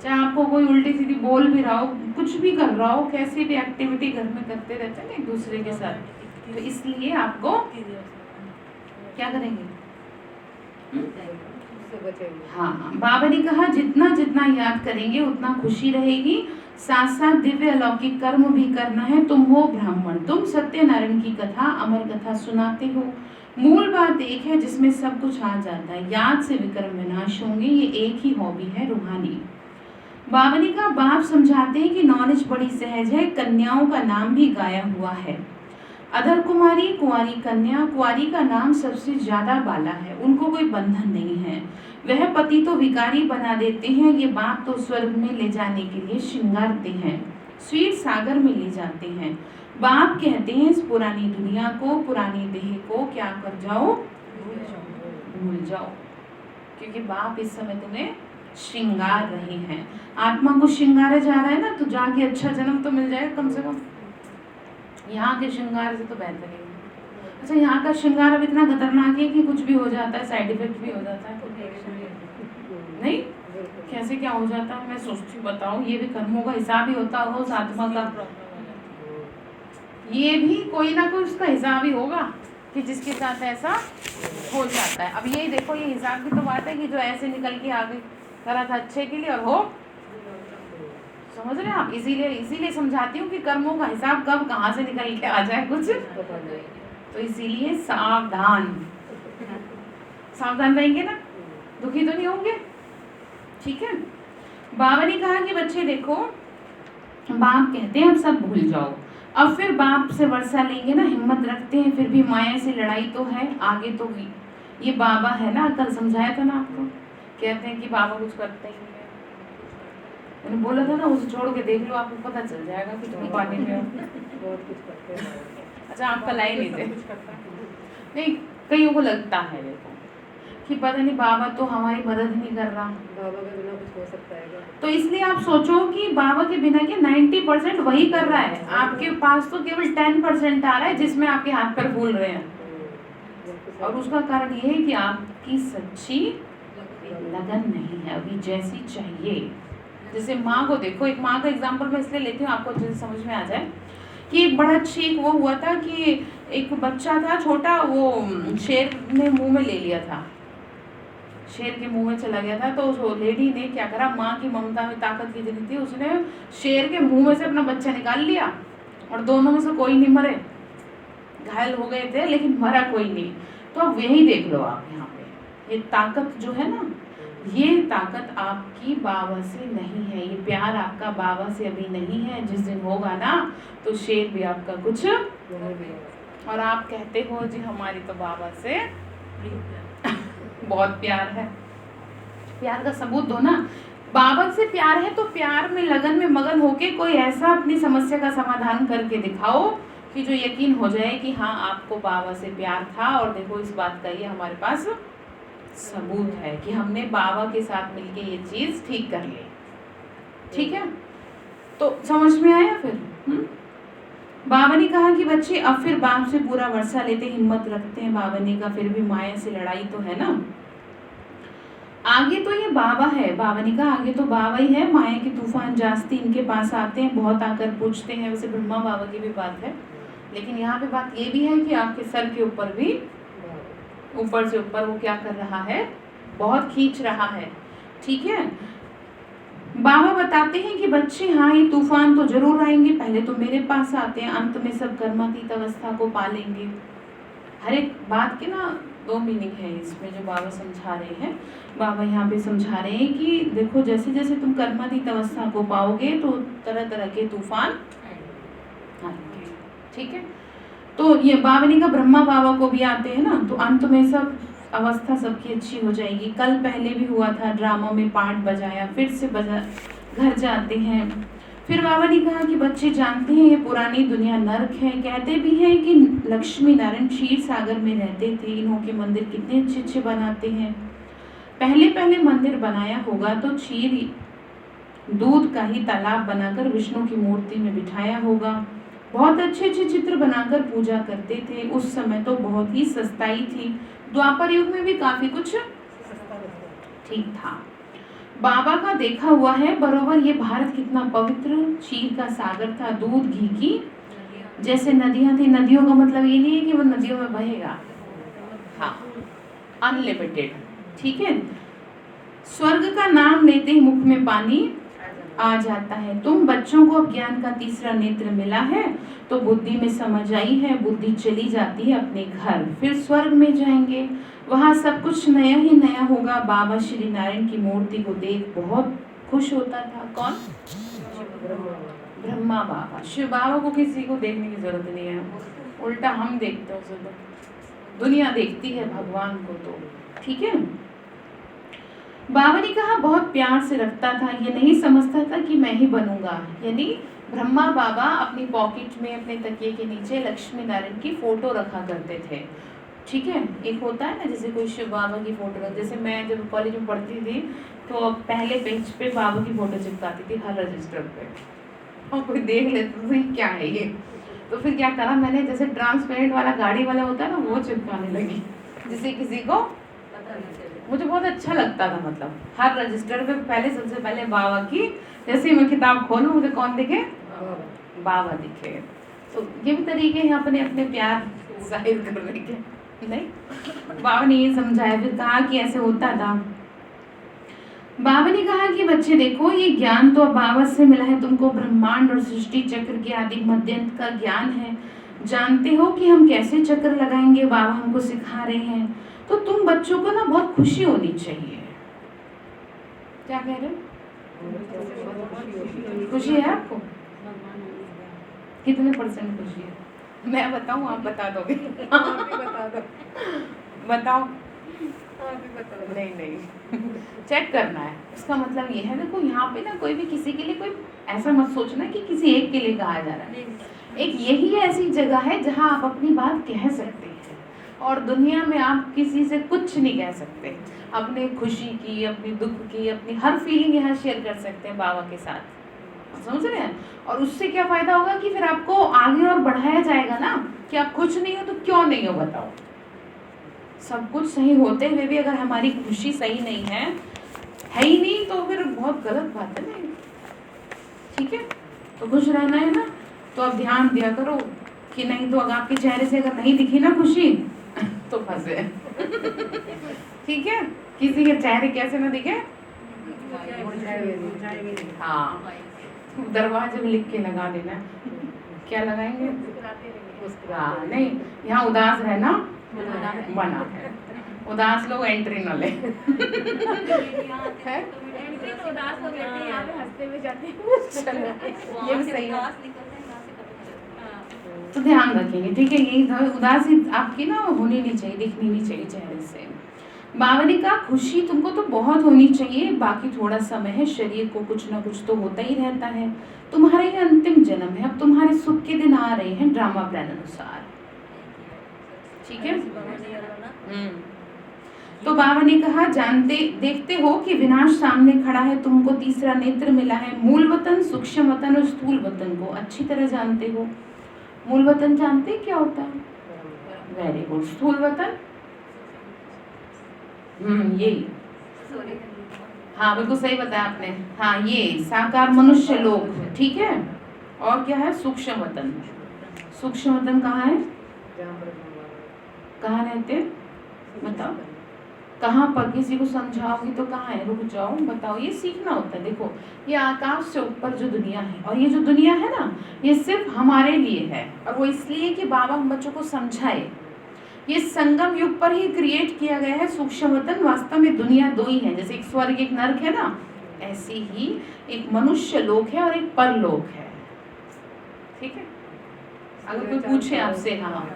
चाहे आपको कोई उल्टी सीधी बोल भी रहा हो, कुछ भी कर रहा हो, कैसी भी एक्टिविटी घर में करते रहते हैं ना एक दूसरे के साथ, तो इसलिए आपको क्या करेंगे? हाँ, बाबा ने कहा जितना जितना याद करेंगे उतना खुशी रहेगी। साथ साथ दिव्य अलौकिक कर्म भी करना है। तुम हो ब्राह्मण, तुम सत्यनारायण की कथा अमर कथा सुनाते हो। मूल बात एक है जिसमें सब कुछ आ जाता है, याद से विक्रम विनाश होंगे। ये एक ही हॉबी है रूहानी। बाबा ने कहा बाप समझाते हैं कि नॉलेज बड़ी सहज है। कन्याओं का नाम भी गाया हुआ है, अधर कुमारी, कुंवारी कन्या। कुंवारी का नाम सबसे ज्यादा बाला है, उनको कोई बंधन नहीं है। वह पति तो विकारी बना देते हैं, ये बाप तो स्वर्ग में ले जाने के लिए श्रृंगारते हैं, स्वीट सागर में ले जाते हैं। बाप कहते हैं इस पुरानी दुनिया को, पुरानी देह को क्या कर जाओ, भूल जाओ, क्योंकि बाप इस समय तुम्हें श्रृंगार रहे हैं। आत्मा को श्रृंगारा जा रहा है ना, तो जाके अच्छा जन्म तो मिल जाएगा कम से कम। यहाँ के श्रृंगार से तो बेहतर है। अच्छा, यहाँ का श्रृंगार अब इतना खतरनाक है कि कुछ भी हो जाता है, साइड इफेक्ट भी हो जाता है। नहीं, कैसे क्या हो जाता है मैं सोचती हूँ, बताओ। ये भी कर्मों का हिसाब ही होता होगा उस आत्मा का, ये भी कोई ना कोई उसका हिसाब ही होगा कि जिसके साथ ऐसा हो जाता है। अब ये देखो, ये हिसाब की तो बात है कि जो ऐसे निकल के आगे करा था अच्छे के लिए और हो, समझ रहे हैं आप? इसीलिए समझाती हूँ कि कर्मों का हिसाब कब कहाँ से निकल के आ जाए कुछ, तो इसीलिए सावधान रहेंगे ना, दुखी तो नहीं होंगे। ठीक है। बाबा ने कहा कि बच्चे देखो, बाप कहते हैं अब सब भूल जाओ। अब फिर बाप से वर्षा लेंगे ना, हिम्मत रखते हैं, फिर भी माया से लड़ाई तो है, आगे तो हुई। ये बाबा है ना, कल समझाया था ना आपको, कहते हैं कि बाबा कुछ करते ही नहीं है। मैंने बोला था ना, उसे छोड़ के देख लो, आपको पता चल जाएगा कि तुम पानी में हो। बहुत कुछ करते हैं। अच्छा, आपका लाई नहीं थे? नहीं, कईयों को लगता है देखो कि पता नहीं बाबा तो हमारी मदद नहीं कर रहा, बाबा के बिना कुछ हो सकता है क्या? तो इसलिए आप सोचो कि बाबा के बिना के 90% वही कर रहा है, आपके पास तो केवल 10% आ रहा है जिसमें आपके हाथ पैर फूल रहे हैं। और उसका कारण ये है कि आपकी सच्ची लगन नहीं है अभी जैसी चाहिए। जैसे माँ को देखो, एक माँ का एग्जाम्पल मैं इसलिए लेती हूँ आपको अच्छे से समझ में आ जाए कि एक बड़ा अच्छी एक वो हुआ था कि एक बच्चा था छोटा, वो शेर ने मुंह में ले लिया था, शेर के मुंह में चला गया था। तो उस लेडी ने क्या करा, माँ की ममता में ताकत कितनी थी, उसने शेर के मुंह में से अपना बच्चा निकाल लिया और दोनों में से कोई नहीं मरे, घायल हो गए थे लेकिन मरा कोई नहीं। तो अब यही देख लो आप, यहाँ पे ये ताकत जो है ना, ये ताकत आपकी बाबा से नहीं है, ये प्यार आपका बाबा से अभी नहीं है। जिस दिन होगा ना तो शेर भी आपका कुछ, और आप कहते हो जी हमारी तो बाबा से बहुत प्यार है। प्यार का सबूत दो ना, बाबा से प्यार है तो प्यार में लगन में मगन होके कोई ऐसा अपनी समस्या का समाधान करके दिखाओ कि जो यकीन हो जाए कि हाँ आपको बाबा से प्यार था। और देखो इस बात का ये हमारे पास सबूत है कि हमने बाबा के साथ मिलके ये चीज ठीक कर ली। ठीक है, तो समझ में आया फिर? बाबा ने कहा कि बच्चे अब फिर बाप से पूरा वर्षा लेते हिम्मत रखते हैं। बाबा ने कहा फिर भी माया से लड़ाई तो है ना, आगे तो ये बाबा है। बाबा ने कहा आगे तो बाबा ही है, माया के तूफान जास्ती इनके पास आते हैं, बहुत आकर पूछते हैं। वैसे ब्रह्मा बाबा की भी बात है, लेकिन यहाँ पे बात ये भी है कि आपके सर के ऊपर भी ऊपर से ऊपर वो क्या कर रहा है, बहुत खींच रहा है। ठीक है, बाबा बताते हैं कि बच्चे हाँ ये तूफान तो जरूर आएंगे, पहले तो मेरे पास आते हैं, अंत में सब कर्मातीत अवस्था को पालेंगे। हर एक बात के ना दो मीनिंग है इसमें जो बाबा समझा रहे हैं। बाबा यहाँ पे समझा रहे हैं कि देखो जैसे जैसे तुम कर्मातीत अवस्था को पाओगे तो तरह तरह के तूफान आएंगे। ठीक है, तो ये बाबा ने कहा ब्रह्मा बाबा को भी आते हैं ना, तो अंत में सब अवस्था सबकी अच्छी हो जाएगी। कल पहले भी हुआ था, ड्रामा में पार्ट बजाया, फिर से घर जाते हैं। फिर बाबा ने कहा कि बच्चे जानते हैं ये पुरानी दुनिया नर्क है, कहते भी हैं कि लक्ष्मी नारायण क्षीर सागर में रहते थे, इन्हों के मंदिर कितने अच्छे अच्छे बनाते हैं। पहले पहले मंदिर बनाया होगा तो क्षीर दूध का ही तालाब बनाकर विष्णु की मूर्ति में बिठाया होगा। बहुत अच्छे अच्छे चित्र बनाकर पूजा करते थे। उस समय तो बहुत ही सस्ताई थी, द्वापर युग में भी काफी कुछ ठीक था। बाबा का देखा हुआ है बरोबर ये भारत कितना पवित्र क्षीर का सागर था, दूध घी की जैसे नदियां थी। नदियों का मतलब ये नहीं है कि वो नदियों में बहेगा, हाँ अनलिमिटेड। ठीक है, स्वर्ग का नाम लेते ही मुख में पानी आ जाता है। तुम बच्चों को अब ज्ञान का तीसरा नेत्र मिला है तो बुद्धि में समझ आई है, बुद्धि चली जाती है अपने घर, फिर स्वर्ग में जाएंगे, वहाँ सब कुछ नया ही नया होगा। बाबा श्री नारायण की मूर्ति को देख बहुत खुश होता था। कौन? ब्रह्मा बाबा। शिव बाबा को किसी को देखने की जरूरत नहीं है, उल्टा हम देखते हैं, दुनिया देखती है भगवान को। तो ठीक है, बाबा ने कहा बहुत प्यार से रखता था, ये नहीं समझता था कि मैं ही बनूंगा। यानी ब्रह्मा बाबा अपनी पॉकेट में अपने तकिए के नीचे लक्ष्मी नारायण की फोटो रखा करते थे। ठीक है, एक होता है ना जैसे कोई शिव बाबा की फोटो रख, जैसे मैं जब कॉलेज में पढ़ती थी तो पहले पेज पे बाबा की फोटो चिपकाती थी हर रजिस्टर पे, और कोई देख लेता था क्या है ये, तो फिर क्या करा मैंने, जैसे ट्रांसपेरेंट वाला गाड़ी वाला होता है ना वो चिपकाने लगी, जिससे किसी को मुझे बहुत अच्छा लगता था। मतलब हर रजिस्टर पे पहले सबसे पहले बाबा की, जैसे मैं किताब खोलूं मुझे कौन दिखे, बाबा दिखे। तो ये भी तरीके हैं अपने अपने प्यार जाहिर करने के। नहीं, बाबा ने ये समझाया, फिर कहा कि ऐसे होता था। बाबा ने कहा कि बच्चे देखो ये ज्ञान तो अब बाबा से मिला है तुमको, ब्रह्मांड और सृष्टि चक्र के आदि मध्यंत का ज्ञान है, जानते हो कि हम कैसे चक्र लगाएंगे, बाबा हमको सिखा रहे हैं। तो तुम बच्चों को ना बहुत खुशी होनी चाहिए। क्या कह रहे हो? खुशी है आपको? कितने परसेंट खुशी है? मैं बताऊं आप बता दोगे? बता दो, बताओ। बता दो। नहीं चेक करना है। इसका मतलब ये है, देखो यहाँ पे ना कोई भी किसी के लिए कोई ऐसा मत सोचना कि किसी एक के लिए कहा जा रहा है। एक यही ऐसी जगह है जहाँ आप अपनी बात कह सकते हैं, और दुनिया में आप किसी से कुछ नहीं कह सकते। अपने खुशी की, अपनी दुख की, अपनी हर फीलिंग यहाँ शेयर कर सकते हैं बाबा के साथ, समझ रहे हैं? और उससे क्या फायदा होगा कि फिर आपको आगे और बढ़ाया जाएगा ना, कि आप खुश नहीं हो तो क्यों नहीं हो बताओ। सब कुछ सही होते हुए भी अगर हमारी खुशी सही नहीं है ही नहीं, तो फिर बहुत गलत बात है ना। ठीक है, तो खुश रहना है ना, तो आप ध्यान दिया करो कि नहीं तो अगर आपके चेहरे से अगर नहीं दिखी ना खुशी तो फंसे। ठीक है, किसी के चेहरे कैसे ना दिखे, हाँ दरवाजे में लिख के लगा देना। क्या लगाएंगे? हाँ नहीं, यहाँ उदास रहना मना है, उदास लोग एंट्री न ले। ये भी सही है, तो ध्यान रखेंगे। ठीक है, यही उदासी आपकी ना होनी नहीं चाहिए, दिखनी नहीं चाहिए चेहरे से। बाबा ने कहा खुशी तुमको तो बहुत होनी चाहिए, बाकी थोड़ा समय है, शरीर को कुछ ना कुछ तो होता ही रहता है। तुम्हारा ये अंतिम जन्म है, अब तुम्हारे सुख के दिन आ रहे हैं ड्रामा प्लान अनुसार। ठीक है, तो बाबा ने कहा जानते देखते हो कि विनाश सामने खड़ा है, तुमको तीसरा नेत्र मिला है, मूल वतन, सूक्ष्म वतन और स्थूल वतन को अच्छी तरह जानते हो। मूल वतन जानते हैं क्या होता है? Very good. स्थूल वतन? यही, हाँ बिल्कुल सही बताया आपने। हाँ, ये साकार मनुष्य लोक, ठीक है। और क्या है? सूक्ष्म वतन। सूक्ष्म वतन कहाँ है? कहाँ रहते? बताओ कहाँ पर? किसी को समझाओगी तो कहाँ है? रुक जाओ, बताओ। ये सीखना होता है। देखो, ये आकाश से ऊपर जो दुनिया है, और ये जो दुनिया है ना, ये सिर्फ हमारे लिए है, और वो इसलिए कि बाबा हम बच्चों को समझाए। ये संगम युग पर ही क्रिएट किया गया है सूक्ष्म वतन। वास्तव में दुनिया दो ही है, जैसे एक स्वर्ग एक नरक है ना, ऐसे ही एक मनुष्य लोक है और एक परलोक है, ठीक है। अगर कोई पूछे आपसे, हाँ,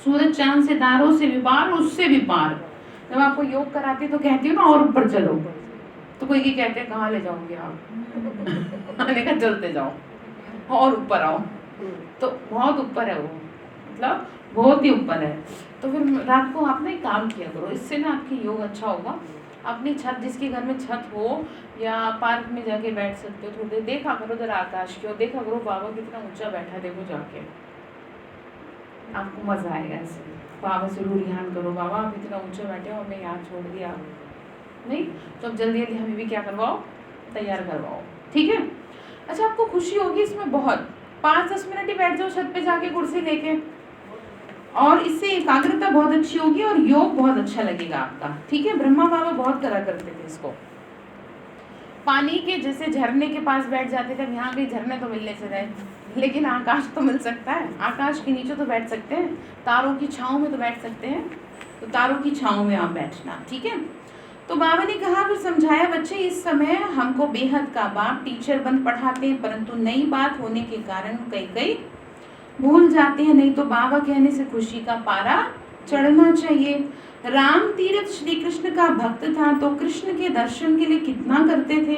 सूरज चांद से तारों से भी पार, उससे भी पार। जब आपको योग कराती तो कहती हूँ ना और ऊपर चलो, तो कोई ये कहते हैं कहाँ ले जाओगे आप? मैंने कहा चलते जाओ और ऊपर आओ। तो बहुत ऊपर है वो, मतलब बहुत ही ऊपर है। तो फिर रात को आप ना एक काम किया करो, इससे ना आपकी योग अच्छा होगा। अपनी छत, जिसके घर में छत हो या पार्क में जाके बैठ सकते हो, थोड़ी देर देखा करो जरा आकाश की ओर, देखा करो बाबा कितना ऊंचा बैठा, देखो जाके आपको मजा आएगा। ऐसे बाबा से ध्यान करो, बाबा आप इतना ऊंचा बैठे हो, हमें यहाँ छोड़ दिया नहीं, तो अब जल्दी जल्दी हमें भी क्या करवाओ, तैयार करवाओ, ठीक है। अच्छा, आपको खुशी होगी इसमें बहुत। 5-10 मिनट ही बैठ जाओ छत पे जाके कुर्सी लेके, और इससे एकाग्रता बहुत अच्छी होगी और योग बहुत अच्छा लगेगा आपका, ठीक है। ब्रह्मा बाबा बहुत करा करते थे इसको। पानी के जैसे झरने के पास बैठ जाते थे। यहाँ के झरने तो मिलने से रहे, लेकिन आकाश तो मिल सकता है। आकाश के नीचे तो बैठ सकते हैं, तारों की छांव में तो बैठ सकते हैं, तो तारों की छांव में आप बैठना, ठीक है। तो बाबा ने कहा, फिर समझाया, बच्चे इस समय हमको बेहद का बाप टीचर बन पढ़ाते हैं, परंतु नई बात होने के कारण कई भूल जाते हैं। नहीं तो बाबा कहने से खुशी का पारा चढ़ना चाहिए। राम तीर्थ श्री कृष्ण का भक्त था, तो कृष्ण के दर्शन के लिए कितना करते थे।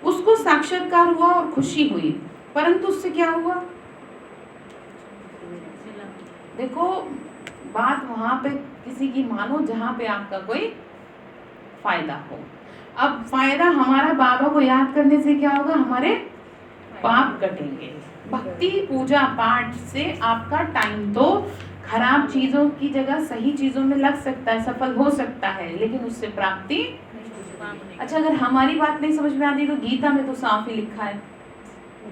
उसको साक्षात्कार हुआ और खुशी हुई, परंतु उससे क्या हुआ? देखो, बात वहां पे किसी की मानो जहां पे आपका कोई फायदा हो। अब फायदा हमारा बाबा को याद करने से क्या होगा? हमारे पाप कटेंगे। भक्ति पूजा पाठ से आपका टाइम तो खराब चीजों की जगह सही चीजों में लग सकता है, सफल हो सकता है, लेकिन उससे प्राप्ति। अच्छा, अगर हमारी बात नहीं समझ में आती तो गीता में तो साफ ही लिखा है।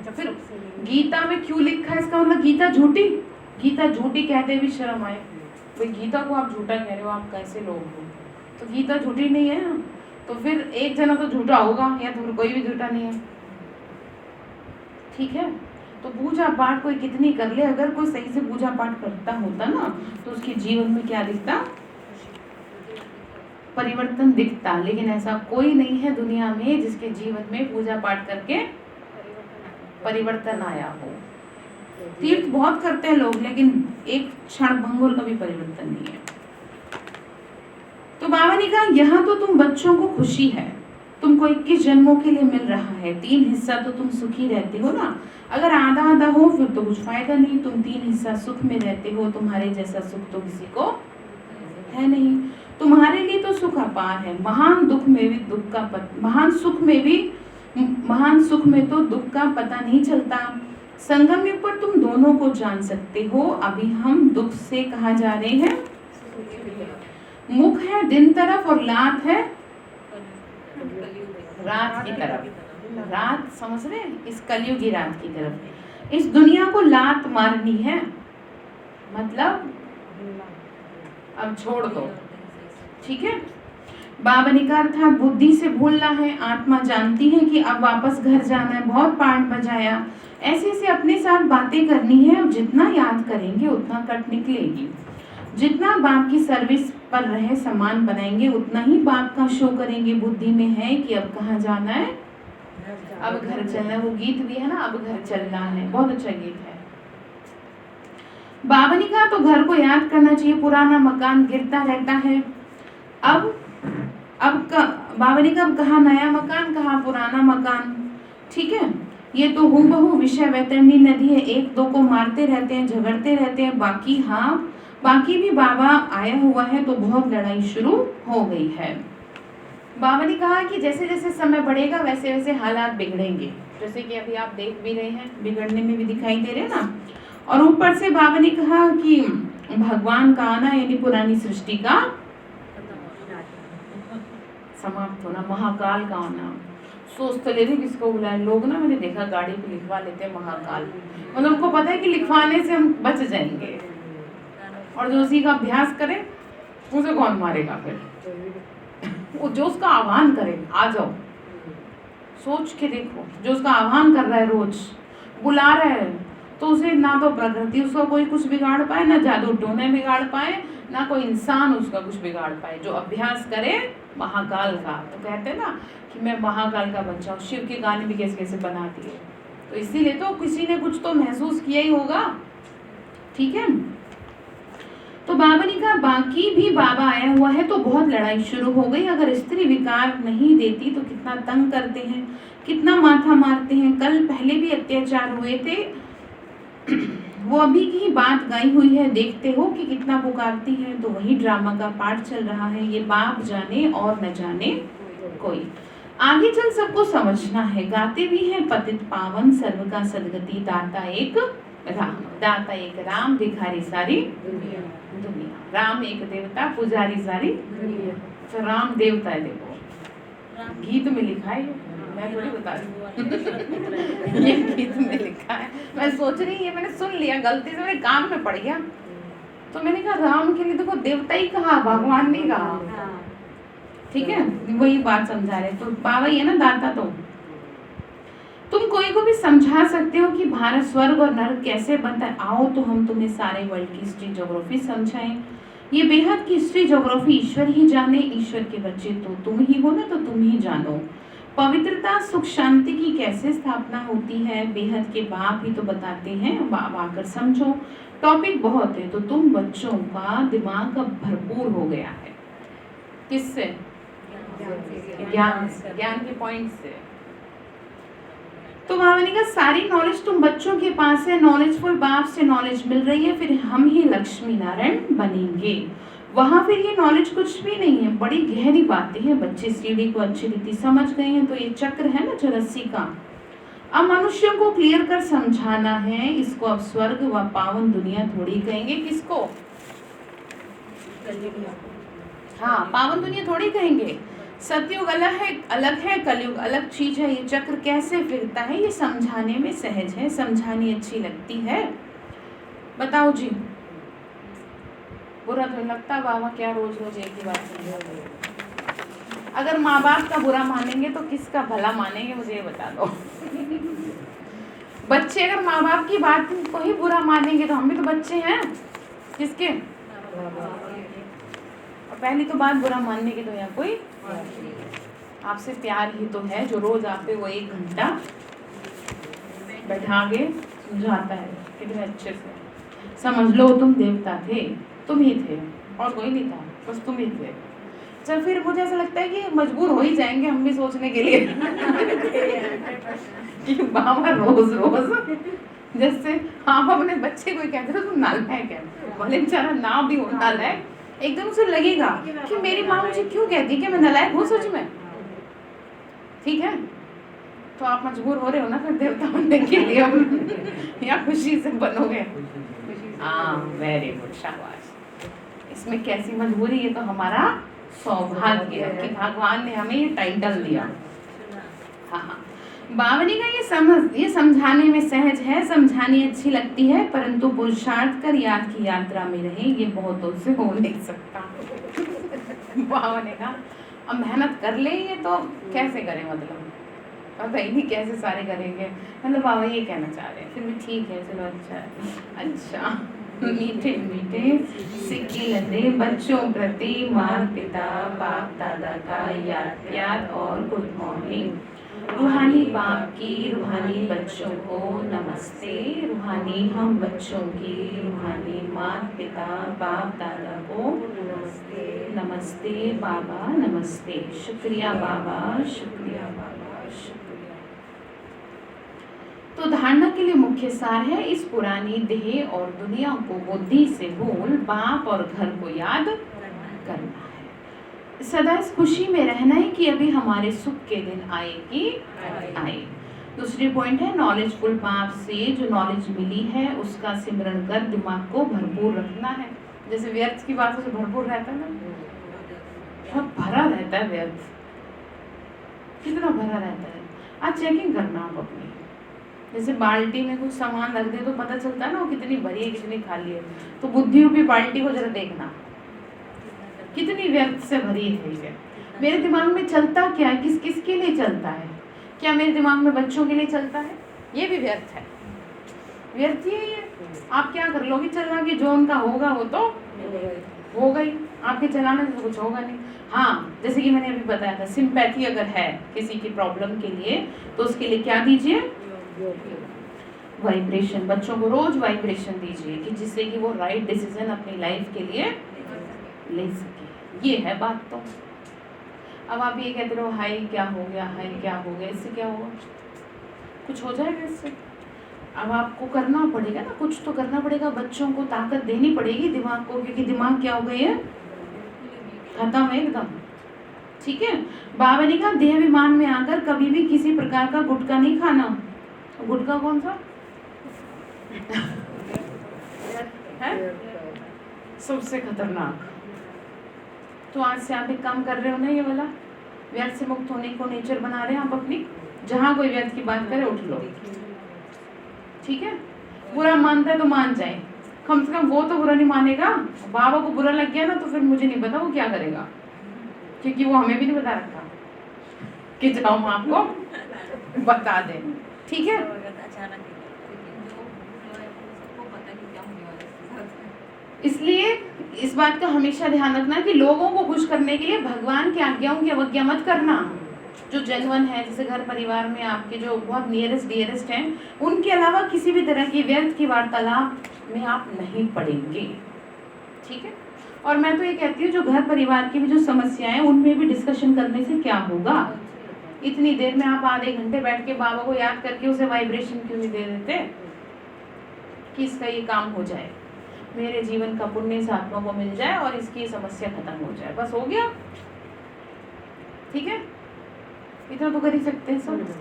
फिर गीता में क्यों लिखा है? इसका मतलब गीता झूठी? गीता झूठी कहते भी शर्म आए। भाई गीता को आप झूठा कह रहे हो, आप कैसे लोग हो? तो गीता झूठी नहीं है ना, तो फिर एक जना तो झूठा होगा, या तो कोई भी झूठा नहीं है, ठीक है। तो पूजा पाठ कोई कितनी कर ले, अगर कोई सही से पूजा पाठ करता होता ना, तो उसके जीवन में क्या दिखता? परिवर्तन दिखता। लेकिन ऐसा कोई नहीं है दुनिया में जिसके जीवन में पूजा पाठ करके परिवर्तन आया हो। तीर्थ बहुत करते हैं लोग, लेकिन एक क्षण भंगुर का भी परिवर्तन नहीं है। तो बाबा ने कहा, यहाँ तो तुम बच्चों को खुशी है, तुमको 21 जन्मों के लिए मिल रहा है, 3 हिस्सा तो तुम सुखी रहते हो ना। अगर आधा आधा हो फिर तो कुछ फायदा नहीं। तुम 3 हिस्सा सुख में रहते हो, तुम्हारे जैसा सुख तो किसी को है नहीं। तुम्हारे लिए तो सुख अपार है, महान दुख में भी दुख का महान सुख में तो दुख का पता नहीं चलता। संगम युग पर तुम दोनों को जान सकते हो। अभी हम दुख से कहाँ जा रहे हैं? मुख है दिन तरफ और लात है रात की तरफ। रात समझ रहे हैं? इस कलयुगी रात की तरफ। इस दुनिया को लात मारनी है, मतलब अब छोड़ दो, ठीक है। बाबा ने कहा था, बुद्धि से भूलना है। आत्मा जानती है कि अब वापस घर जाना है, बहुत पाठ बजाया, ऐसे ऐसे अपने साथ बातें करनी है। अब जितना याद करेंगे उतना कट निकलेगी। जितना बाप की सर्विस पर रहे सामान बनाएंगे, उतना ही बाप का शो करेंगे। बुद्धि में है कि अब कहाँ जाना है, अब घर चलना है। वो गीत भी है ना, अब घर चलना है, बहुत अच्छा गीत है। बाबा ने कहा तो घर को याद करना चाहिए, पुराना मकान गिरता रहता है। बाबा ने कहा नया मकान, कहा पुराना मकान, ठीक है। ये तो हूबहू विषय वैतरणी नदी है, एक दो को मारते रहते हैं, झगड़ते रहते हैं, बाकी भी बाबा आया हुआ है तो बहुत लड़ाई शुरू हो गई है। बाबा ने कहा कि जैसे जैसे समय बढ़ेगा वैसे वैसे हालात बिगड़ेंगे, जैसे कि अभी आप देख भी रहे हैं, बिगड़ने में भी दिखाई दे रहे हैं ना। और ऊपर से बाबा ने कहा कि भगवान का आना यानी पुरानी सृष्टि का समाप्त होना, महाकाल का आना। सोच तो ले रही किसको बुलाए। लोग ना मैंने देखा गाड़ी पे लिखवा लेते हैं महाकाल, मतलब उनको पता है कि लिखवाने से हम बच जाएंगे, और जो उसी का अभ्यास करे उसे कौन मारेगा फिर। वो जो उसका आह्वान करे आ जाओ, सोच के देखो, जो उसका आह्वान कर रहा है रोज बुला रहा है, तो उसे ना तो प्रकृति उसका कोई कुछ बिगाड़ पाए, ना जादू टोने बिगाड़ पाए, ना कोई इंसान उसका कुछ बिगाड़ पाए। जो अभ्यास करे महाकाल का, तो कहते हैं ना कि मैं महाकाल का बच्चा हूँ। शिव के गाने भी कैसे कैसे बना दिए, तो इसीलिए तो किसी ने कुछ तो महसूस किया ही होगा। ठीक है, तो बाबा ने कहा बाकी भी बाबा आया हुआ है तो बहुत लड़ाई शुरू हो गई। अगर स्त्री विकार नहीं देती तो कितना तंग करते हैं, कितना माथा मारते हैं। कल पहले भी अत्याचार हुए थे, वो अभी की ही बात गाई हुई है। देखते हो कि कितना पुकारती है, तो वही ड्रामा का पार्ट चल रहा है। ये बाप जाने और न जाने कोई, आगे चल सबको समझना है। गाते भी हैं पतित पावन सर्व का सदगति, दाता एक राम, दाता एक राम, भिखारी सारी दुनिया। राम एक देवता, पुजारी सारी दुनिया। तो राम देवता है, देखो गीत में लिखा है, मैं थोड़ी बता रही ये गीत में लिखा है। मैं सोच रही ये मैंने सुन लिया, गलती से मेरे कान में पड़ गया, तो मैंने कहा राम के लिए देखो देवता ही कहा, भगवान नहीं कहा। ठीक है, वही बात समझा रहे। तो बाबा ही है ना दाता। तो तुम कोई को भी समझा सकते हो कि भारत स्वर्ग और नरक कैसे बनता है। आओ तो हम तुम्हें सारे वर्ल्ड की हिस्ट्री ज्योग्राफी समझाएं। ये बेहद की हिस्ट्री ज्योग्राफी ईश्वर ही जाने, ईश्वर के बच्चे तो तुम ही हो ना, तो तुम ही जानो। पवित्रता सुख शांति की कैसे स्थापना होती है, बेहद के बाप ही तो बताते हैं। बाप आकर समझो, टॉपिक बहुत है, तो तुम बच्चों का दिमाग अब भरपूर हो गया है। किससे? ज्ञान से, ज्ञान के पॉइंट से। तो बाबा ने कहा सारी नॉलेज तुम बच्चों के पास है, नॉलेजफुल बाप से नॉलेज मिल रही है, फिर हम ही लक्ष्मी नारायण बनेंगे। वहां फिर ये नॉलेज कुछ भी नहीं है, बड़ी गहरी बातें हैं। बच्चे सीढ़ी को अच्छी रीति समझ गए हैं। तो ये चक्र है ना 84 का, अब मनुष्यों को क्लियर कर समझाना है। इसको अब स्वर्ग व पावन दुनिया थोड़ी कहेंगे। किसको? हाँ, पावन दुनिया थोड़ी कहेंगे। सतयुग अलग है, कलयुग अलग चीज है। ये चक्र कैसे फिरता है ये समझाने में सहज है, समझानी अच्छी लगती है। बताओ जी, बुरा तो लगता बाबा क्या रोज रोज एक ही बात समझाओगे। अगर माँ बाप का बुरा मानेंगे तो किसका भला मानेंगे, मुझे ये बता दो। बच्चे अगर माँ बाप की बात को ही बुरा मानेंगे तो हम भी तो बच्चे हैं। किसके? और पहली तो बात बुरा मानने की तो यहाँ कोई आपसे प्यार ही तो है, जो रोज आपसे वो 1 घंटा बैठा के समझाता है कितने अच्छे से। समझ लो तुम देवता थे, तुम ही थे और कोई नहीं था, बस तुम ही थे। चल फिर मुझे ऐसा लगता है कि मजबूर हो ही जाएंगे हम भी सोचने के लिए कि बाबा रोज रोज जैसे आप अपने बच्चे को कहते हो तुम नालायक है, भले बेचारा ना भी हो नालायक, एकदम से लगेगा कि मेरी माँ मुझे क्यों कहती है कि मैं नालायक हूँ सच में। ठीक है, तो आप मजबूर हो रहे हो ना फिर देवता बनने के लिए या खुशी से बनोगे? हाँ, वेरी गुड, शाबाश। इसमें कैसी मजबूरी है, तो हमारा सौभाग्य है कि भगवान ने हमें ये टाइटल दिया। हाँ, बावनी का ये समझाने में सहज है, समझानी अच्छी लगती है, परंतु पुरुषार्थ कर याद की यात्रा में रहे ये बहुतों से हो नहीं सकता। बावनी का अब मेहनत कर ले ये तो कैसे करें, मतलब पता ही नहीं कैसे सारे करेंगे। मतलब बाबा ये कहना चाह रहे हैं, फिर भी ठीक है, चलो अच्छा। मीठे मीठे सिक्के लदे बच्चों प्रति माता पिता बाप दादा का याद और गुड मॉर्निंग। रूहानी बाप की रूहानी बच्चों को नमस्ते, रूहानी हम बच्चों की रूहानी माता पिता बाप दादा को नमस्ते। नमस्ते बाबा, नमस्ते, शुक्रिया बाबा, शुक्रिया बाबा, शुक्रिया। तो धारणा के लिए मुख्य सार है, इस पुरानी देह और दुनिया को बुद्धि से भूल बाप और घर को याद करना है। सदा इस खुशी में रहना है कि अभी हमारे सुख के दिन आए। दूसरी पॉइंट है नॉलेजफुल पाप से जो नॉलेज मिली है उसका सिमरण कर दिमाग को भरपूर रखना है। जैसे व्यर्थ की बातों से भरपूर रहता है ना, सब भरा रहता है व्यर्थ, कितना भरा रहता है। आज चेकिंग करना आप अपनी, जैसे बाल्टी में कुछ सामान रख दे तो पता चलता है ना वो कितनी भरी है कितनी खाली है। तो बुद्धि रूपी बाल्टी को जरा देखना कितनी व्यर्थ से भरी है ये। मेरे दिमाग में चलता क्या है, किस किस के लिए चलता है? क्या मेरे दिमाग में बच्चों के लिए चलता है? ये भी व्यर्थ है, व्यर्थ ही है ये। आप क्या कर लोगे चला कि जो उनका होगा वो तो होगा ही, आपके चलाने से तो कुछ होगा नहीं। हाँ, जैसे कि मैंने अभी बताया था, सिंपैथी अगर है किसी की प्रॉब्लम के लिए तो उसके लिए क्या दीजिए? वाइब्रेशन। बच्चों को रोज वाइब्रेशन दीजिए कि जिससे कि वो राइट डिसीजन अपनी लाइफ के लिए ले सके। ये है बात। तो अब आप ये कहते रहो हाय क्या हो गया, हाय क्या हो गया, इससे क्या होगा? कुछ हो जाएगा इससे? अब आपको करना पड़ेगा ना, कुछ तो करना पड़ेगा। बच्चों को ताकत देनी पड़ेगी दिमाग को, क्योंकि दिमाग क्या हो गई है? खत्म है एकदम। ठीक है। बाबा ने कहा देहाभिमान में आकर कभी भी किसी प्रकार का गुटखा नहीं खाना। गुटखा कौन सा है? सबसे खतरनाक। तो आज से आप एक काम कर रहे हो ना, ये वाला व्यर्थ से मुक्त होने को नेचर बना रहे हैं आप अपनी। जहां कोई व्यर्थ की बात करे उठ लो, ठीक है। बुरा मानता है तो मान जाए, कम से कम वो तो बुरा नहीं मानेगा। बाबा को बुरा लग गया ना तो फिर मुझे नहीं पता वो क्या करेगा, क्योंकि वो हमें भी नहीं बता रखा कि जाओ हम आपको बता दें। ठीक है। इसलिए इस बात का हमेशा ध्यान रखना कि लोगों को खुश करने के लिए भगवान की आज्ञाओं की अवज्ञा मत करना। जो जेन्युइन है, जैसे घर परिवार में आपके जो बहुत नियरेस्ट डियरेस्ट हैं, उनके अलावा किसी भी तरह की व्यर्थ की वार्तालाप में आप नहीं पड़ेंगे। ठीक है। और मैं तो ये कहती हूँ जो घर परिवार की भी जो समस्याएं उनमें भी डिस्कशन करने से क्या होगा। इतनी देर में आप आधे घंटे बैठ के बाबा को याद करके उसे वाइब्रेशन क्यों नहीं दे देते कि इसका ये काम हो जाए, मेरे जीवन का पुण्य इस आत्मा को मिल जाए और इसकी समस्या खत्म हो जाए, बस हो गया। ठीक है। इतना तो कर ही सकते हैं सब।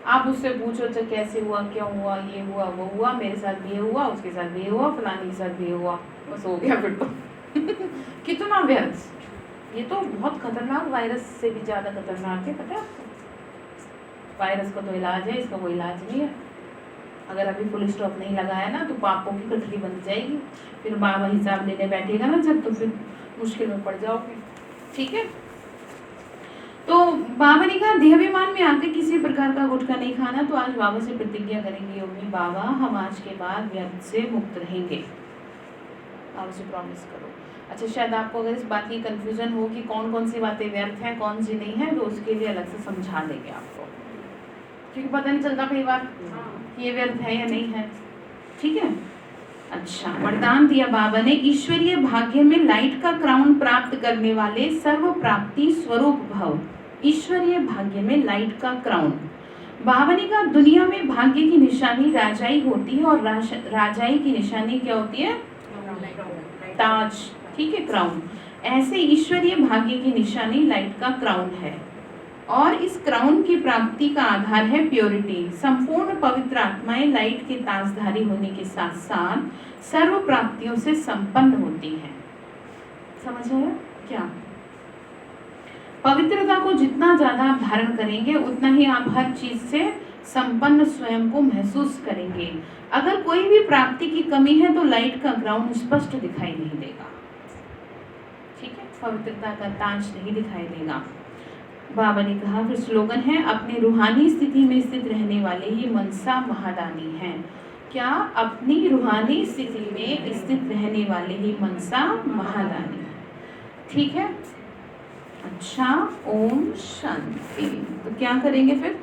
आप उससे पूछो तो कैसे हुआ, क्यों हुआ, ये हुआ, वो हुआ, मेरे साथ भी ये हुआ, उसके साथ भी ये हुआ, फलाने के साथ भी ये हुआ, बस हो गया फिर तो। कितना व्यर्थ। ये तो बहुत खतरनाक, वायरस से भी ज्यादा खतरनाक है, पता है आपको? वायरस का तो इलाज है, इसका कोई इलाज नहीं है। अगर अभी फुल स्टॉप नहीं लगाया ना तो पापों की गठरी बन जाएगी, फिर बाबा हिसाब लेने बैठेगा ना जब, तो फिर मुश्किल में पड़ जाओगे। ठीक है। तो बाबा ने कहा देहाभिमान में आकर किसी प्रकार का गुटखा नहीं खाना। तो आज बाबा से प्रतिज्ञा करेंगे योगी बाबा, हम आज के बाद व्यर्थ से मुक्त रहेंगे। बाबा से प्रॉमिस करो। अच्छा, शायद आपको अगर इस बात की कंफ्यूजन हो कि कौन कौन सी बातें व्यर्थ हैं कौन सी नहीं है, तो उसके लिए अलग से समझा देंगे आपको, क्योंकि पता नहीं चलता कई बार ये व्यर्थ है या नहीं है। ठीक है। अच्छा, वरदान दिया बाबा ने, ईश्वरीय भाग्य में लाइट का क्राउन प्राप्त करने वाले सर्व प्राप्ति स्वरूप भव। ईश्वरीय भाग्य में लाइट का क्राउन। बाबा ने कहा दुनिया में भाग्य की निशानी राजाई होती है, और राजाई की निशानी क्या होती है? ताज। ठीक है, क्राउन। ऐसे ईश्वरीय भाग्य की निशानी लाइट का क्राउन है, और इस क्राउन की प्राप्ति का आधार है प्योरिटी। संपूर्ण पवित्र आत्माएं लाइट के ताजधारी होने के साथ साथ सर्व प्राप्तियों से संपन्न होती हैं। समझ आया क्या? पवित्रता को जितना ज्यादा आप धारण करेंगे उतना ही आप हर चीज से संपन्न स्वयं को महसूस करेंगे। अगर कोई भी प्राप्ति की कमी है तो लाइट का ग्राउंड स्पष्ट दिखाई नहीं देगा। ठीक है, पवित्रता का ताज नहीं दिखाई देगा। बाबा ने कहा, फिर स्लोगन है, अपनी रूहानी स्थिति में स्थित रहने वाले ही मनसा महादानी हैं। क्या? अपनी रूहानी स्थिति में स्थित रहने वाले ही मनसा महादानी। ठीक है। अच्छा, ओम शांति। तो क्या करेंगे फिर?